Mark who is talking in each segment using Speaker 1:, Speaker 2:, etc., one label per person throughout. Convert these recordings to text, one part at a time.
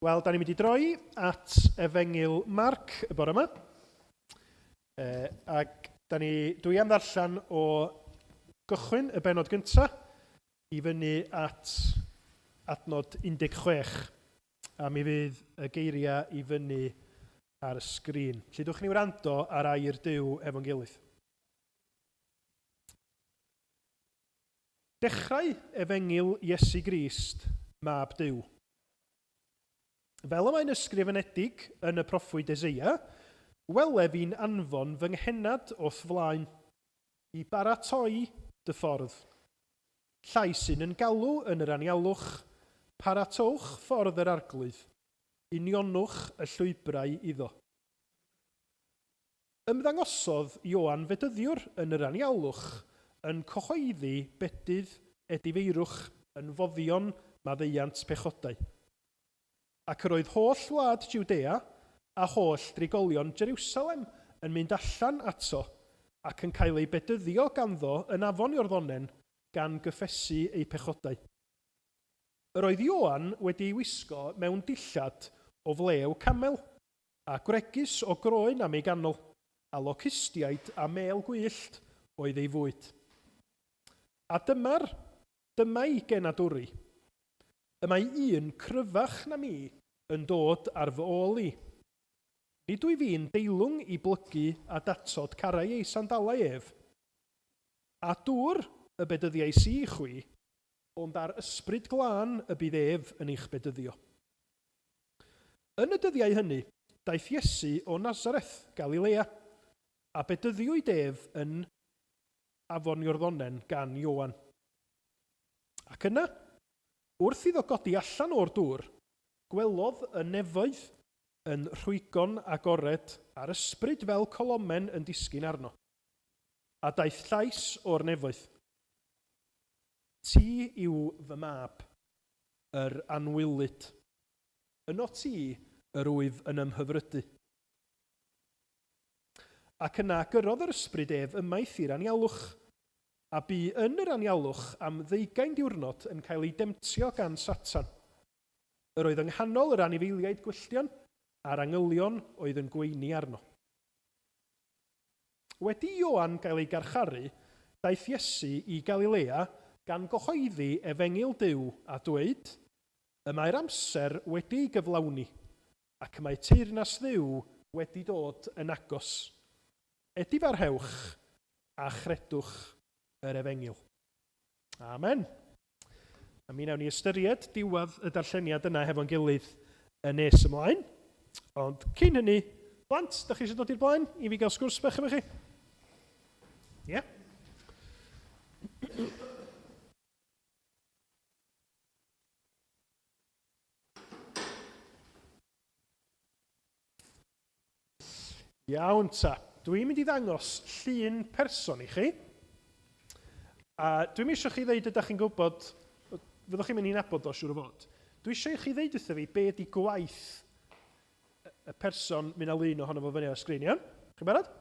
Speaker 1: Wel, da ni'n mynd i droi at Efengyl Marc y bore yma. Ac dwi am ddarllen o gychwyn y benod gyntaf i fyny at adnod 16. A mi fydd y geiriau i fyny ar y sgrin. Llydwch ni wrando ar air Duw efo'n gilydd. Dechrau Efengyl Iesu Grist, mab Duw. Fel y mae'n ysgrifenedig yn y proffwyd Eseia, welef fi'n anfon fy nghenad o'r flaen i baratoi dy ffordd. Llais sy'n yn galw yn yr anialwch, paratowch ffordd yr arglwydd, unionwch y llwybrau iddo. Ymddangosodd Ioan Fedyddiwr yn yr anialwch yn cyhoeddi bedydd edifeirwch yn foddion maddeuant pechodau. Ac yr oedd holl wlad Jwdea a holl drigolion Jerusalem yn mynd allan ato ac yn cael ei bedyddio ganddo yn afon Iorddonen gan gyffesu ei pechodau. Yr oedd Ioan wedi ei wisgo mewn dillad o flew camel a gwregys o groen am ei ganol a locustiaid a mel gwyllt oedd ei fwyd. A dyma'i genadwri. Y mae un cryfach na mi yn dod ar fy ôl i. Nid dwi fi'n deilwng i blygu a datod carau ei sandalau ef. A dŵr y bedyddiais i chwi, ond ar ysbryd glân y bydd ef yn eich bedyddio. Yn y dyddiau hynny, daeth Iesu o Nazareth, Galilea, a bedyddiwyd ef yn afon Iorddonen gan Ioan. Ac yna, wrth iddo godi allan o'r dŵr, gwelodd y nefoedd yn rhwygon agored ar ysbryd fel colomen yn disgyn arno. A daeth llais o'r nefoedd. Ti yw fy mab, yr anwylyd. Yno ti yr wyf yn ymhyfrydu. Ac yna gyrrodd yr ysbryd ef ymaith i'r anialwch, a bu yn yr anialwch am 20 diwrnod yn cael ei demtio gan Satan. Yr oedd yng nghanol yr anifeiliaid gwylltion a'r angylion oedd yn gweini arno. Wedi Ioan gael ei garcharu, daeth Iesu i Galilea gan gyhoeddi Efengyl Duw a dweud, y mae'r amser wedi gyflawni, ac mae teyrnas Dduw wedi dod yn agos. Edifarhewch a chredwch yr Efengyl. Amen. A mi wnawn ni ystyried diwedd y darlleniad yna hefo'n gilydd yn nes ymlaen. Ond cyn hynny, blant, da chi eisiau dod i'r blaen i fi gael sgwrs bach efo chi? Ie? Yeah. Iawn ta. Dwi'n mynd i ddangos llun person i chi. A dwi'n eisiau chi ddeud ydych chi'n gwybod, fyddwch chi'n mynd i'n nabod o siŵr o fod. Dwi eisiau chi ddeud wrtho fi be ydi gwaith y person mynd â lun ohono fo fyny ar y sgrin, iawn? Chi'n barod?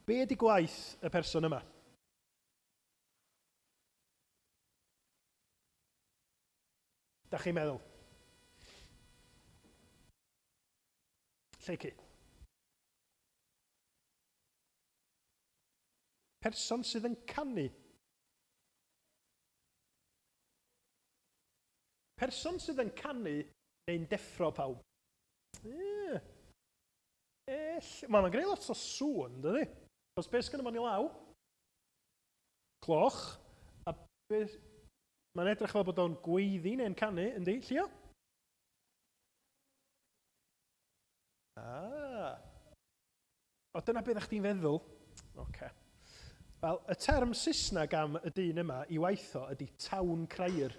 Speaker 1: Be ydi gwaith y person yma? Da chi'n meddwl? Lle ci? Person sydd yn canu. Person sydd yn canu neu'n deffro pawb. Mae'n greu lot o sŵn, dydy? Os beth sgynno fo'n i law? Cloch. A mae'n edrych fel bod o'n gweiddi neu'n canu, yndi? Llio? O, dyna beth ydych chi'n feddwl? Oce. Wel, y term Saesneg am y dyn yma i waitho ydy town crier.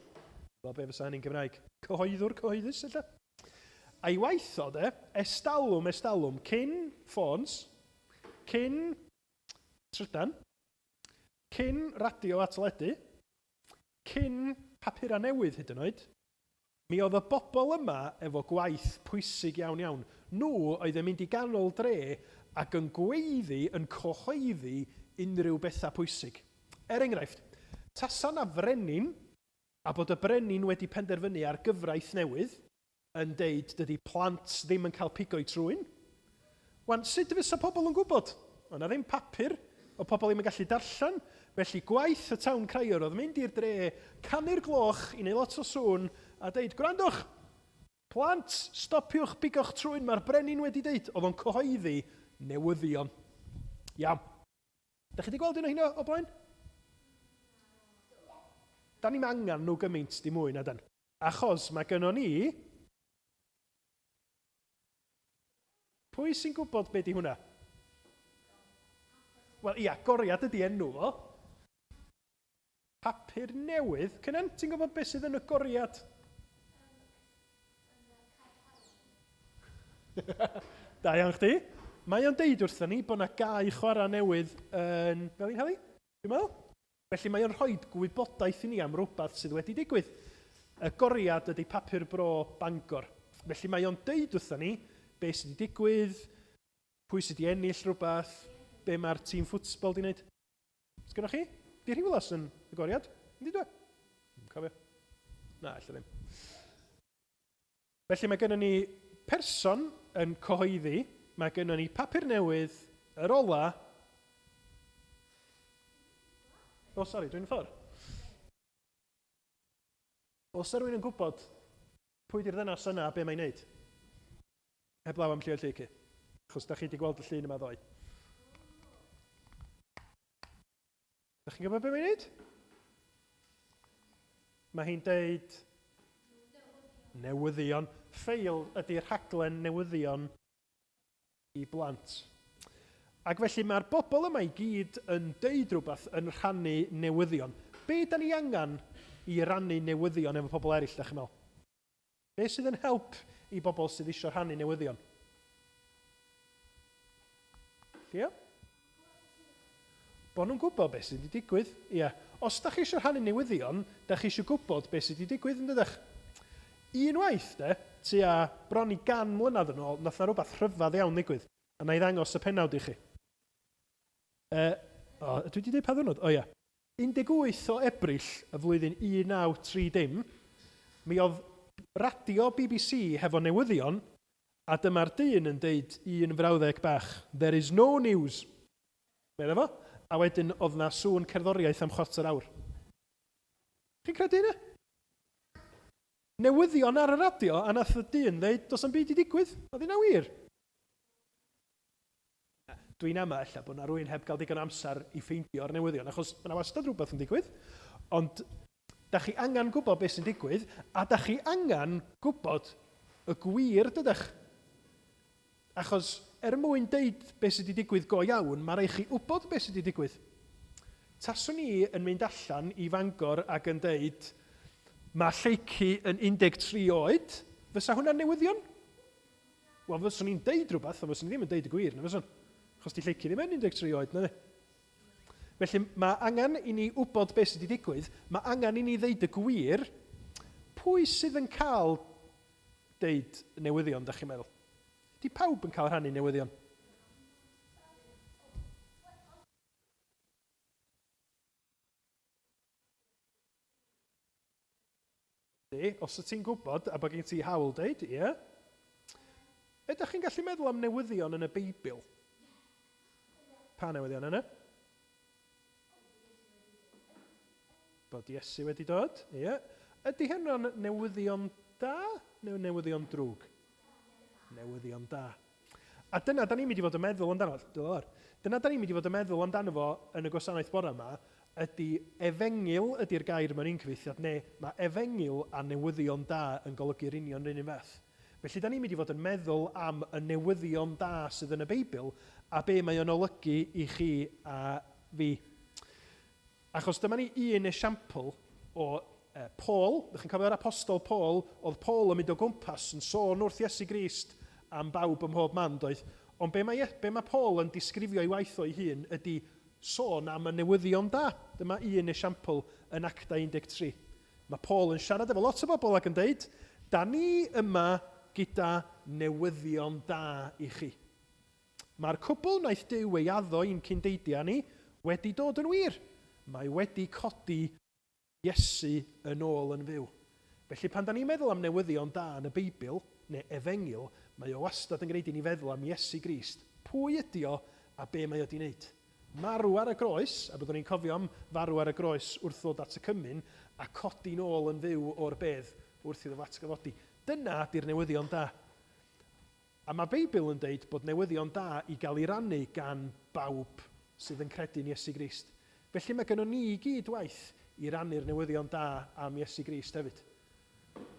Speaker 1: Fel be fysa hynny'n Gymraeg? Cyhoeddus, illa? A i waitho, estalwm, cyn ffôns, cyn trydan, cyn radio a teledu, cyn papura newydd hyd yn oed, mi oedd y bobl yma efo gwaith pwysig iawn. Nhw oedd yn mynd i ganol dre ac yn gweiddi, yn cyhoeddi unrhyw bethau pwysig. Er enghraifft, tasa na frenin a bod y brenin wedi penderfynu ar gyfraith newydd yn deud dydy plant ddim yn cael pigo'u trwyn. Wan, sut fysa pobl yn gwybod? Ond na ddim papur o pobl ddim yn gallu darllen, felly gwaith y tawn Crair oedd mynd i'r dre, canu'r gloch i neu lot o sŵn a deud, gwrandwch, plant, stopiwch bigo'ch trwyn, mae'r brenin wedi deud, oedd o'n cyhoeddi newyddion. Iawn. Da chi wedi gweld un o hynny o blaen? Da ni'n angen nhw gymaint di mwy na dan. Achos mae gynnon ni... Pwy sy'n gwybod be di hwnna? Wel, ia, goriad ydi enw fo. Papur newydd. Cynan, ti'n gwybod beth sydd yn y goriad? Da iawn chdi. Mae o'n deud wrthyn ni bod yna gau chwarae newydd yn... Fel i'n heli? Dwi'n meddwl? Felly mae o'n rhoi gwybodaeth i ni am rhywbeth sydd wedi digwydd. Y goriad ydy papur bro Bangor. Felly mae o'n deud wrthyn ni beth sydd wedi digwydd, pwy sydd wedi ennill rhywbeth, be mae'r tîm ffwtsbol wedi gwneud. Sgynnoch chi? Di Rhiwlas yn y goriad? Yndi dwi? Cofio? Na, illa ddim. Felly mae gennym ni person yn cyhoeddi, mae gennym ni papur newydd, yr ola. O, sori, dwi'n ffordd. Os yna rwy'n yn gwybod pwy di'r ddynas yna a be mae'n neud? Heblaw am lle o'r lleici. Achos da chi wedi gweld y llun yma ddoe. Da chi'n gwybod be mae'n neud? Mae hi'n deud newyddion. Ffeil ydy'r rhaglen newyddion i blant. Ac felly mae'r bobl yma i gyd yn deud rhywbeth yn rhannu newyddion. Be da ni angen i rannu newyddion efo pobl eraill, da chi'n meddwl? Be sydd yn help i bobl sydd eisiau rhannu newyddion? Ia? Bo nhw'n gwybod beth sydd wedi digwydd. Ia. Os da chi eisiau rhannu newyddion, da chi eisiau gwybod beth sydd wedi digwydd, yn dydych? Unwaith, tua bron i 100 mlynedd yn ôl, nath na rhywbeth rhyfedd iawn digwydd. A na i ddangos y pennawd i chi. Dwi wedi dweud pa ddwrnod? O ia. 18 o Ebrill y flwyddyn 1930, mi oedd radio BBC hefo newyddion, a dyma'r dyn yn deud un frawddeg bach, there is no news. Me'n efo? A wedyn oedd na sŵn cerddoriaeth am 4 awr. Chi'n credu hynny? Newyddion ar y radio, a nath y dyn ddeud, dos am byd i digwydd. Oedd hynna wir? Dwi'n ama ella bod yna rwy'n heb gael digon amser i ffeindio'r newyddion, achos yna wastad rhywbeth yn digwydd, ond da chi angen gwybod beth sy'n digwydd, a da chi angen gwybod y gwir, dydych. Achos mwyn deud beth sydd wedi digwydd go iawn, mae rai chi wybod beth sydd wedi digwydd. Taswn ni yn mynd allan i Fangor ac yn deud, mae lleici yn 13 oed, fysa hwnna'n newyddion? Wel, fyswn ni'n deud rhywbeth, ond fyswn ni ddim yn deud y gwir, na fyswn. Achos di lleici ddim yn 13 oed, na ni. Felly mae angen i ni wybod beth sydd wedi digwydd, mae angen i ni ddeud y gwir, pwy sydd yn cael deud newyddion, da chi'n meddwl? Di pawb yn cael rhannu newyddion? Os ydych chi'n gwybod, a bod gen ti hawl deud, ie. Ydych chi'n gallu meddwl am newyddion yn y Beibl? Pa newyddion yna? Bod Iesu wedi dod, ie. Ydy hynny'n newyddion da neu newyddion drwg? Newyddion da. A dyna da ni'n mynd i fod yn meddwl amdano fo. Dyna da ni'n mynd i fod yn meddwl amdano fo yn y gwasanaeth bore yma, ydy efengil ydy'r gair mewn un cyfeithiad, neu mae efengil a newyddion da yn golygu'r union yr un fath. Felly da ni'n mynd i fod yn meddwl am y newyddion da sydd yn y Beibl a be mae o'n olygu i chi a fi. Achos dyma ni un esiampl o Paul, ydych chi'n cofio'r apostol Paul, oedd Paul yn mynd o gwmpas yn sôn wrth Iesu Grist am bawb ym mhob man, doedd. Ond be mae Paul yn disgrifio i waith o'i hun ydy sôn am y newyddion da. Dyma un esiampl yn Acta 13. Mae Paul yn siarad efo lot o bobl ac yn deud, da ni yma gyda newyddion da i chi. Mae'r cwbl wnaeth Duw ei addo i'n cyndeidia ni wedi dod yn wir. Mae wedi codi Iesu yn ôl yn fyw. Felly pan da ni'n meddwl am newyddion da yn y Beibl, neu Efengil, mae o wastad yn gwneud i ni feddwl am Iesu Grist. Pwy ydi o a be mae o wedi wneud? Marw ar y groes, a byddwn ni'n cofio am farw ar y groes wrth ddod at y cymyn, a codi nôl yn fyw o'r bedd wrth iddo atgyfodi. Dyna ydy'r newyddion da. A mae Beibl yn deud bod newyddion da i gael ei rannu gan bawb sydd yn credu'n Iesu Grist. Felly mae gennym ni i gyd waith i rannu'r newyddion da am Iesu Grist hefyd.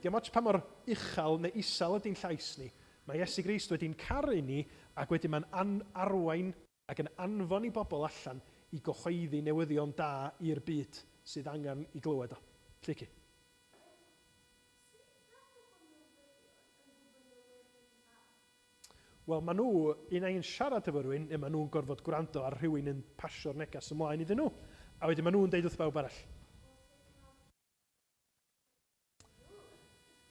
Speaker 1: Diolch ots pa mor uchel neu isel ydy'n llais ni. Mae Iesu Grist wedi'n caru ni ac wedyn mae'n arwain ac yn anfon i bobl allan i gyhoeddi newyddion da i'r byd sydd angen i glywed o. Llici. Wel, maen nhw, un ein siarad efo rhywun, neu maen nhw'n gorfod gwrando ar rhywun yn pasio'r negas ymlaen iddyn nhw. A wedyn maen nhw'n deud wrth bawb arall.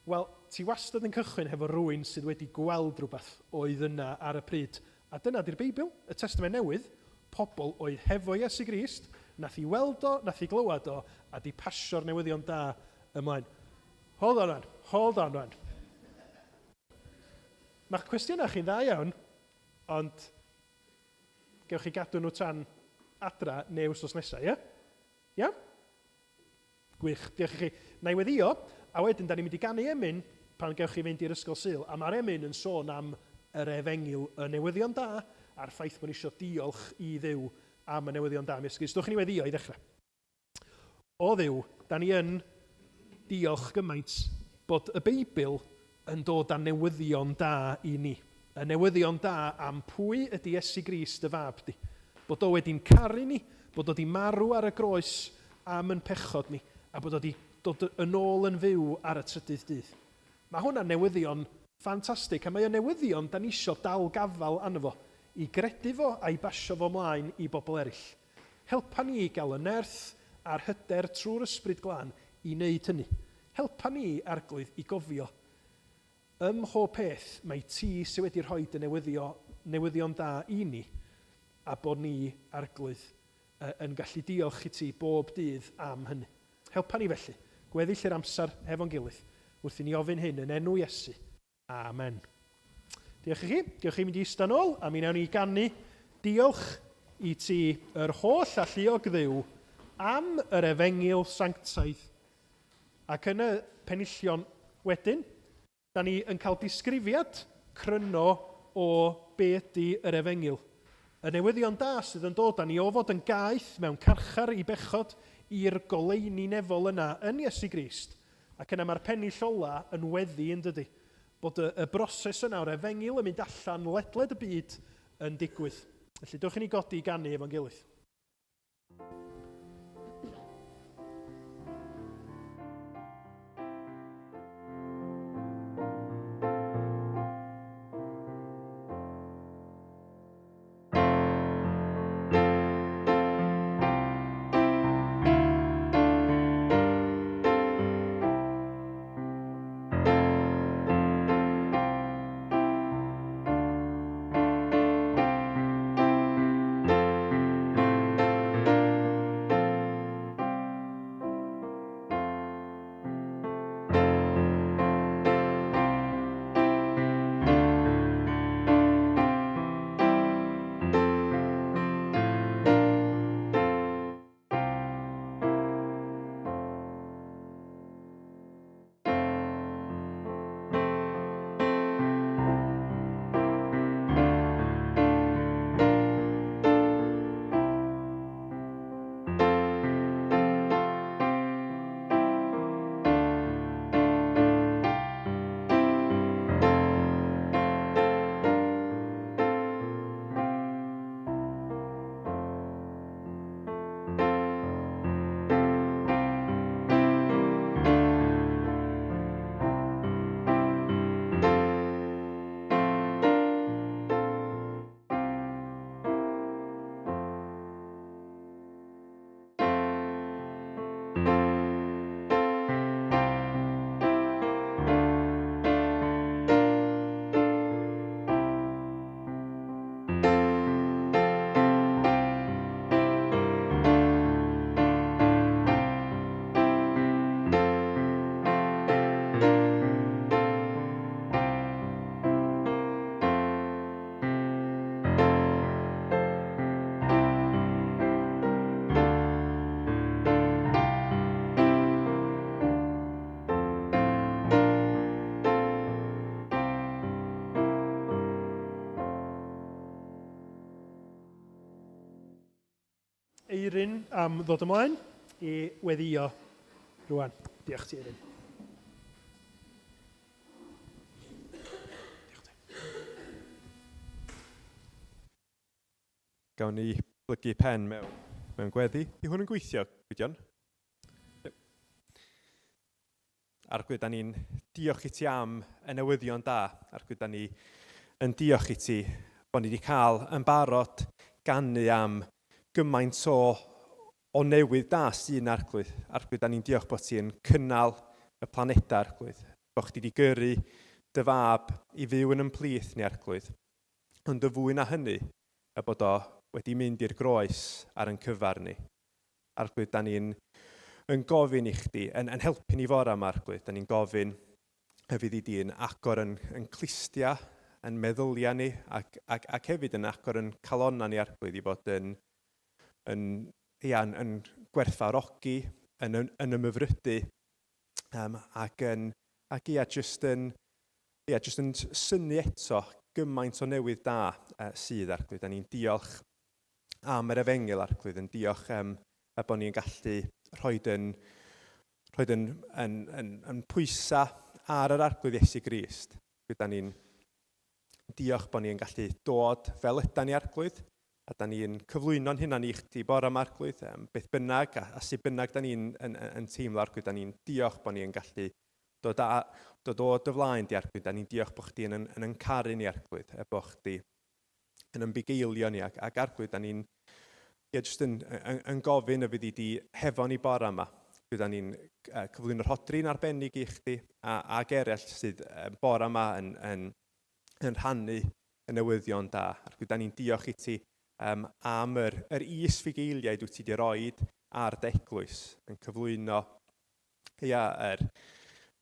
Speaker 1: Wel, ti wastad yn cychwyn hefo rhywun sydd wedi gweld rhywbeth oedd yna ar y pryd. A dyna di'r Beibl, y Testament Newydd, pobl oedd hefo Iesu Grist, nath i weld o, nath i glywed o, a di pasio'r newyddion da ymlaen. Hold on, rwan. Mae'ch cwestiynau chi'n dda iawn, ond gewch chi gadw nhw tan adra neu wsos nesaf, ie? Ia? Gwych, diolch i chi. Na i weddio, a wedyn da ni'n mynd i ganu emyn pan gewch chi fynd i'r ysgol Sul, a mae'r emyn yn sôn am yr Efengil y newyddion da, a'r ffaith bod ni eisiau diolch i Dduw am y newyddion da. Dwch ni weddio i ddechrau. O Dduw, da ni yn diolch gymaint bod y Beibl yn dod â newyddion da i ni. Y newyddion da am pwy ydy Iesu Grist y fab di. Bod o wedi'n caru ni, bod o wedi marw ar y groes am yn pechod ni, a bod o wedi dod yn ôl yn fyw ar y trydydd dydd. Mae hwnna'n newyddion ffantastig, a mae o newyddion da ni isio dal gafal arno fo, i gredu fo a'i basio fo mlaen i bobl eraill. Helpa ni i gael y nerth a'r hyder trwy'r ysbryd glân i wneud hynny. Helpa ni, arglwydd, i gofio ym mhob peth mae ti sydd wedi rhoi dy newyddion da i ni, a bod ni, arglwydd, yn gallu diolch i ti bob dydd am hynny. Helpa ni felly, gweddill yr amser hefo'n gilydd, wrth i ni ofyn hyn yn enw Iesu. Amen. Diolch i chi. Diolch i mynd i eistedd nôl, a mi wnawn ni ganu diolch i ti yr holl alluog Dduw am yr Efengil Sanctaidd. Ac yn y penillion wedyn, da ni yn cael disgrifiad cryno o be ydy yr Efengil. Y newyddion da sydd yn dod â ni o fod yn gaeth mewn carchar i bechod i'r goleuni nefol yna yn Iesu Grist. Ac yna mae'r pennill ola yn weddi yn dydy. Bod y broses yna o'r Efengil yn mynd allan ledled y byd yn digwydd. Felly dewch i ni godi i ganu efo'n gilydd. Eirin am ddod ymlaen i weddio rwan. Diolch ti, Eirin.
Speaker 2: Gawn ni blygu pen mewn gweddi. I hwn yn gweithio, Gwydion? Arglwydd, da ni'n diolch i ti am y newyddion da. Arglwydd, da ni yn diolch i ti bod ni wedi cael yn barod ganu am gymaint o newydd da sy'n arglwydd. Arglwydd, da ni'n diolch bod ti'n cynnal y planeda, arglwydd. Bod chdi wedi gyrru dy fab i fyw yn ymplith ni, arglwydd. Ond y fwy na hynny, y bod o wedi mynd i'r groes ar yn cyfar ni. Arglwydd, da ni'n gofyn i chdi, yn helpu ni fora yma, arglwydd. Da ni'n gofyn y fydd i di'n agor yn clistia, yn meddylia ni, ac hefyd yn agor yn calonna ni, arglwydd, i bod yn gwerthfawrogi, yn ymyfrydu, ac jyst yn syni eto gymaint o newydd da sydd, arglwydd. Da ni'n diolch am yr efengil, arglwydd, yn diolch bod ni'n gallu rhoi yn pwysa ar yr arglwydd Iesu Grist. Da ni'n diolch bod ni'n gallu dod fel ydan ni, arglwydd, a da ni'n cyflwyno'n hunan i chdi bore yma, arglwydd, beth bynnag a sut bynnag da ni'n teimlo, arglwydd. Da ni'n diolch bod ni'n gallu dod o dy flaen di, arglwydd. Da ni'n diolch bod chdi yn caru ni, arglwydd, bod chdi yn ymbugeilio ni, ac arglwydd, da ni'n jyst yn gofyn y fydd i di hefo ni bore yma. Da ni'n cyflwyno Rhodri'n arbennig i chdi, ac eraill sydd bore yma yn rhannu y newyddion da. Arglwydd, da ni'n diolch i ti am yr is-fugeiliaid wyt ti wedi roed ar dy eglwys, yn cyflwyno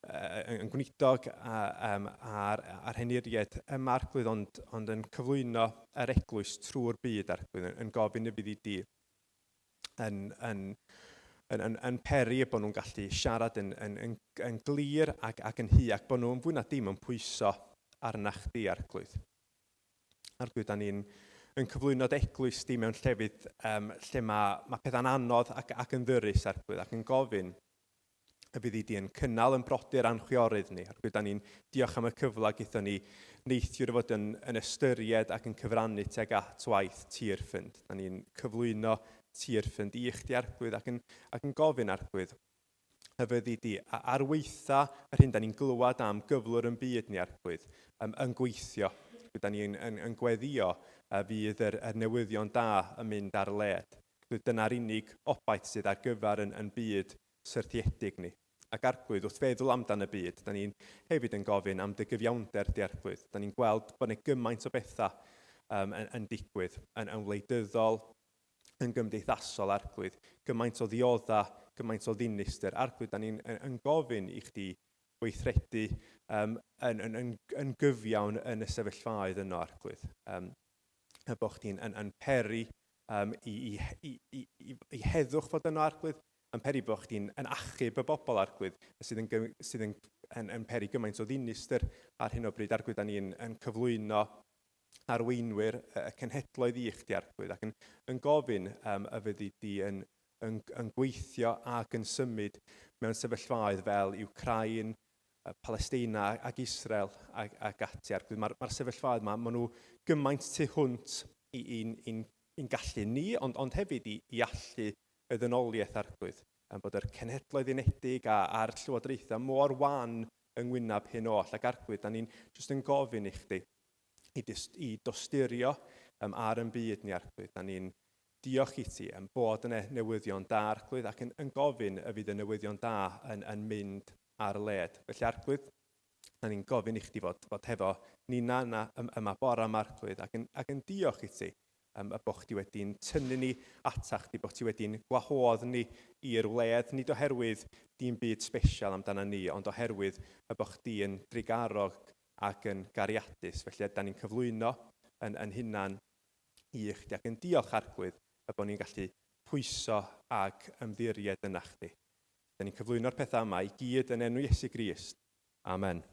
Speaker 2: yn gweinidog a'r heniriaid yma, arglwydd, ond yn cyflwyno yr eglwys trwy'r byd, arglwydd, yn gofyn y bydd i di yn peri bod nhw'n gallu siarad yn glir ac yn hy, ac bod nhw'n fwy na dim yn pwyso arna chdi, arglwydd. Arglwydd, da ni'n cyflwyno dy eglwys di mewn llefydd lle mae pethau'n anodd ac yn ddyrus, arglwydd, ac yn gofyn y bydd i di yn cynnal yn brodyr anchwiorydd ni. Arglwydd, da ni'n diolch am y cyfle gyda ni neithiwr fod yn ystyried ac yn cyfrannu tuag at waith tirffynd. Da ni'n cyflwyno tirffynd i chdi, arglwydd, ac yn gofyn, arglwydd, y fydd i di arweitha yr hyn da ni'n glywed am gyflwr yn byd ni, arglwydd, yn gweithio. Da ni'n gweddio fydd yr newyddion da yn mynd ar led. Dyna'r unig obaith sydd ar gyfer yn byd syrthiedig ni. Ac arglwydd, wrth feddwl amdan y byd, da ni'n hefyd yn gofyn am dy gyfiawnder di, arglwydd. Da ni'n gweld bod yna gymaint o bethau yn digwydd, yn wleidyddol, yn gymdeithasol, arglwydd, gymaint o ddioddau, gymaint o ddinistyr. Arglwydd, da ni'n gofyn i chdi weithredu yn gyfiawn yn y sefyllfaoedd yno, arglwydd. Bod chdi'n peri i heddwch fod yno, arglwydd, yn peri bod chdi'n achub y bobl, arglwydd, sydd yn peri gymaint o ddinistyr ar hyn o bryd, arglwydd. Da ni'n cyflwyno arweinwyr y cenhedloedd i chdi, arglwydd, ac yn gofyn y fydd i di yn gweithio ac yn symud mewn sefyllfaoedd fel Ukraine, Palestina ac Israel ac ati, arglwydd. Mae'r sefyllfaoedd yma, maen nhw gymaint tu hwnt i'n gallu ni, ond hefyd i allu y ddynoliaeth, arglwydd, bod yr cenhedloedd unedig a'r llywodraethau mor wan yng ngwyneb hyn oll, ac arglwydd, da ni'n jyst yn gofyn i chdi i dosturio ar yn byd ni, arglwydd. Da ni'n diolch i ti bod yna newyddion da, arglwydd, ac yn gofyn y fydd y newyddion da yn mynd ar led. Felly, arglwydd, da ni'n gofyn i chdi fod hefo nina yma bore yma, arglwydd, ac yn diolch i ti bod chdi wedi'n tynnu ni atach chdi, bod ti wedi'n gwahodd ni i'r wledd, nid oherwydd dim byd sbesial amdana ni, ond oherwydd bod chdi yn drigarog ac yn gariadus. Felly, da ni'n cyflwyno yn hunan i chdi, ac yn diolch, arglwydd, bod ni'n gallu pwyso ac ymddiried yna chdi. Da ni'n cyflwyno'r pethau yma i gyd yn enw Iesu Grist. Amen.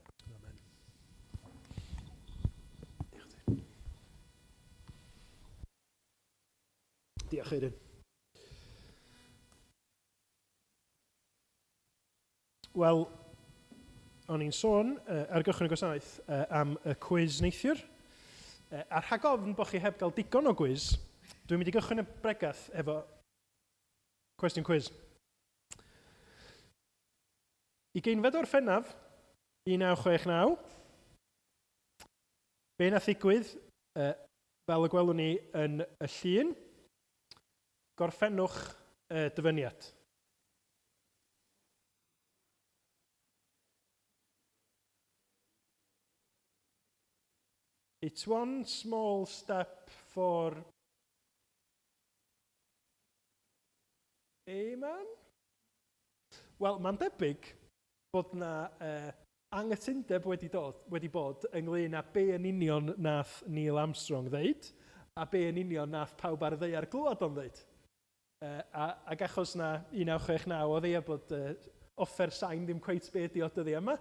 Speaker 1: Diolch, Eirin. Wel, o'n i'n sôn ar gychwyn y gwasanaeth am y cwiz neithiwr. A rhag ofn bod chi heb gael digon o gwiz, dwi'n mynd i gychwyn y bregaeth efo cwestiwn cwiz. I geinfed o'r Orffennaf, 1969, be nath ddigwydd, fel y gwelwn ni yn y llun, gorffennwch y dyfyniad. It's one small step for a man? Wel, mae'n debyg bod na angytundeb wedi bod ynglyn â be yn union nath Neil Armstrong ddeud a be yn union nath pawb ar y ddaear glwad o'n ddeud. Ac achos na 1969 o ddeia bod offer sain ddim cweit be ydi o dyddi yma,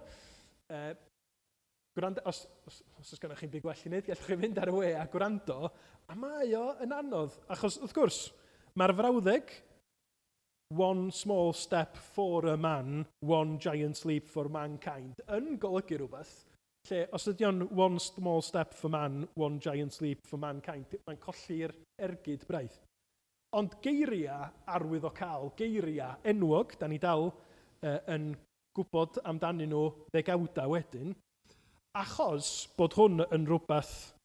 Speaker 1: os oes gennych chi'n byd gwell i wneud, gallwch chi fynd ar y we a gwrando, a mae o yn anodd, achos wrth gwrs, mae'r frawddeg one small step for a man, one giant leap for mankind yn golygu rhywbeth, lle os ydy o'n one small step for man, one giant leap for mankind, mae'n colli'r ergyd braidd. Ond geiriau arwydd o cael, geiriau enwog, da ni dal yn gwybod amdanyn nhw ddegawdau wedyn, achos bod hwn yn rhywbeth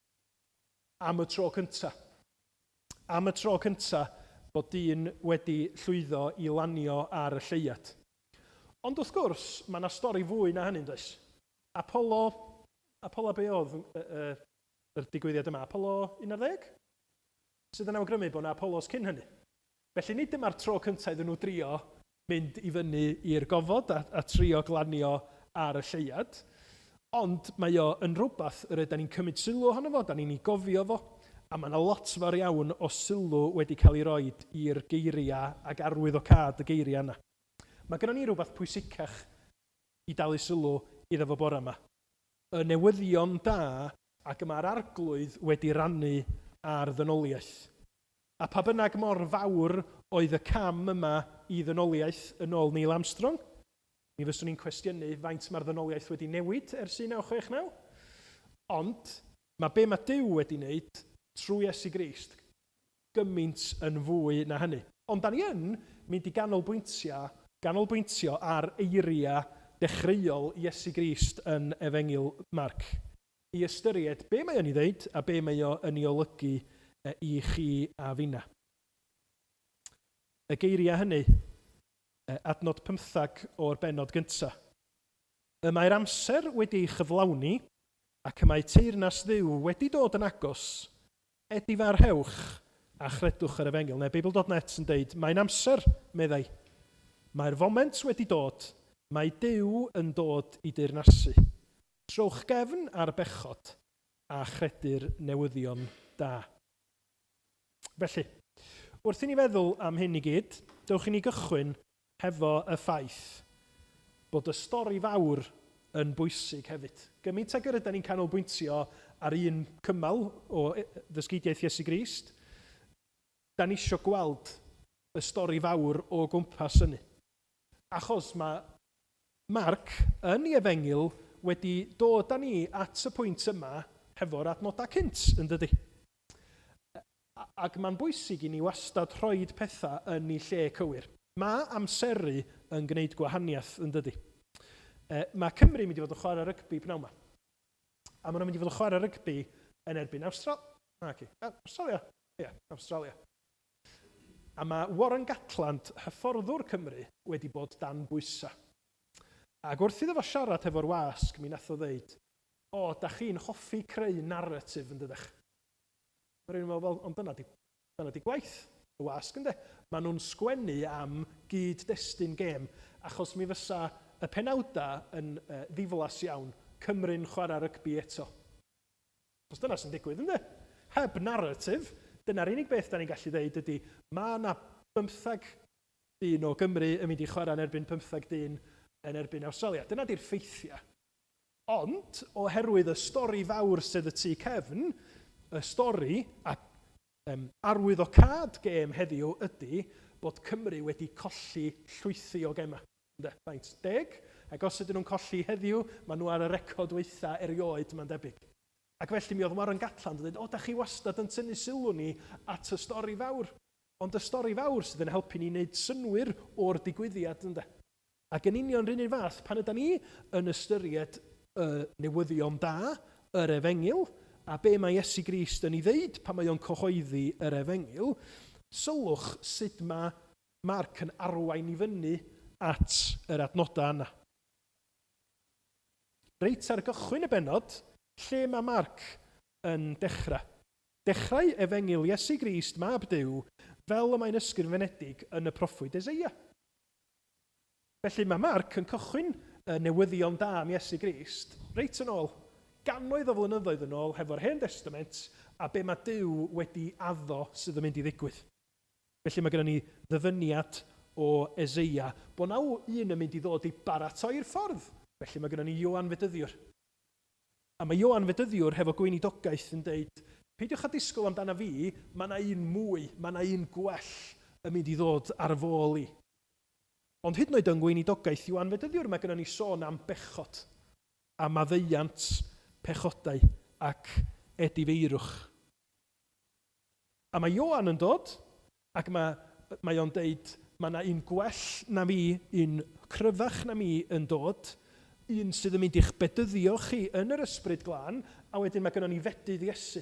Speaker 1: am y tro cynta. Am y tro cynta bod dyn wedi llwyddo i lanio ar y Lleuad. Ond wrth gwrs, mae yna stori fwy na hynny'n does. Apollo be oedd y digwyddiad yma? Apollo 11? Sydd yn awgrymu bod yna Apollos cyn hynny. Felly nid dyma'r tro cynta iddyn nhw drio mynd i fyny i'r gofod a trio glanio ar y Lleuad. Ond mae o yn rhywbeth da ni'n cymryd sylw ohono fo, da ni'n ei gofio fo, a mae yna lot fawr iawn o sylw wedi cael ei roi i'r geiriau ac arwydd o cad y geiriau yna. Mae gennym ni rhywbeth pwysicach i dalu sylw iddo fo bore yma. Y newyddion da ac mae'r arglwydd wedi rannu ar ddynoliaeth. A pa bynnag mor fawr oedd y cam yma i ddynoliaeth yn ôl Neil Armstrong, mi fyswn ni'n cwestiynu faint mae'r ddynoliaeth wedi newid ers 1969. Ond mae be mae Duw wedi wneud trwy Iesu Grist gymaint yn fwy na hynny. Ond da ni yn mynd i ganolbwyntio ar eiriau dechreuol Iesu Grist yn Efengil Marc. I ystyried be mae o'n ei ddeud a be mae o yn ei olygu i chi a finna. Y geiriau hynny, adnod 15 o'r bennod gyntaf. Y mae'r amser wedi ei chyflawni ac y mae teyrnas Dduw wedi dod yn agos, edifarhewch a chredwch ar Efengil. Neu Beibl.net yn deud, mae'n amser, meddai. Mae'r foment wedi dod, mae Duw yn dod i deyrnasu. Trowch gefn ar bechod a chredu'r newyddion da. Felly, wrth i ni feddwl am hyn i gyd, dewch i ni gychwyn hefo y ffaith bod y stori fawr yn bwysig hefyd. Gymaint ag ydyn ni'n canolbwyntio ar un cymal o ddysgidiaeth Iesu Grist, da ni eisiau gweld y stori fawr o gwmpas hynny. Achos mae Marc yn ei Efengil wedi dod â ni at y pwynt yma hefo'r adnodau cynt, yn dydi? Ac mae'n bwysig i ni wastad rhoid pethau yn ei lle cywir. Mae amseru yn gwneud gwahaniaeth, yn dydi? Mae Cymru yn mynd i fod yn chwarae rygbi pnawn yma. A maen nhw'n mynd i fod yn chwarae rygbi yn erbyn Australia. Australia. A mae Warren Gatland, hyfforddwr Cymru, wedi bod dan bwysa. Ac wrth iddo fo siarad efo'r wasg, mi nath o ddeud, da chi'n hoffi creu narratif, yn dydych? Mae'n rhywun meddwl, ond dyna di gwaith y wasg, ynddo? Maen nhw'n sgwennu am gyd-destun gêm, achos mi fysa y penawdau yn ddiflas iawn, Cymru'n chwarae rygbi eto. Os dyna sy'n digwydd, ynddo? Heb narratif, dyna'r unig beth da ni'n gallu dweud ydy, mae yna 15 dyn o Gymru yn mynd i chwarae yn erbyn 15 dyn yn erbyn Australia. Dyna di'r ffeithiau. Ond, oherwydd y stori fawr sydd y tu cefn, y stori a arwydd o cad gêm heddiw ydy bod Cymru wedi colli llwythi o gemau. Faint? 10? Ac os ydyn nhw'n colli heddiw, maen nhw ar y record weitha erioed, mae'n debyg. Ac felly mi oedd Warren Gatland yn dweud, da chi wastad yn tynnu sylw ni at y stori fawr. Ond y stori fawr sydd yn helpu ni wneud synwyr o'r digwyddiad, ynddo. Ac yn union rhan un fath, pan ydym ni yn ystyried newyddion da, yr efengil, a be mae Iesu Grist yn ei ddeud pan mae o'n cyhoeddi yr efengil, sylwch sut mae Marc yn arwain i fyny at yr adnodau yna. Reit ar gychwyn y benod, lle mae Marc yn dechrau. Dechrau efengil Iesu Grist, mab Duw, fel y mae'n ysgrifenedig yn y proffwyd Eseia. Felly mae Marc yn cychwyn y newyddion da am Iesu Grist, reit yn ôl, gannoedd o flynyddoedd yn ôl, hefo'r Hen Testament, a be mae Duw wedi addo sydd yn mynd i ddigwydd. Felly mae gennym ni ddyfyniad o Eseia, bod na un yn mynd i ddod i baratoi'r ffordd. Felly mae gennym ni Ioan Fedyddiwr. A mae Ioan Fedyddiwr hefo gweinidogaeth yn deud, peidiwch â disgwyl amdana fi, mae yna un mwy, mae yna un gwell yn mynd i ddod ar fôl i. Ond hyd yn oed yn gweinidogaeth Ioan Fedyddiwr, mae gennym ni sôn am bechod, a maddeiant pechodau ac edifeirwch. A mae Ioan yn dod, ac mae o'n deud, mae yna un gwell na fi, un cryfach na mi yn dod, un sydd yn mynd i'ch bedyddio chi yn yr ysbryd glân, a wedyn mae gennym ni fedydd Iesu.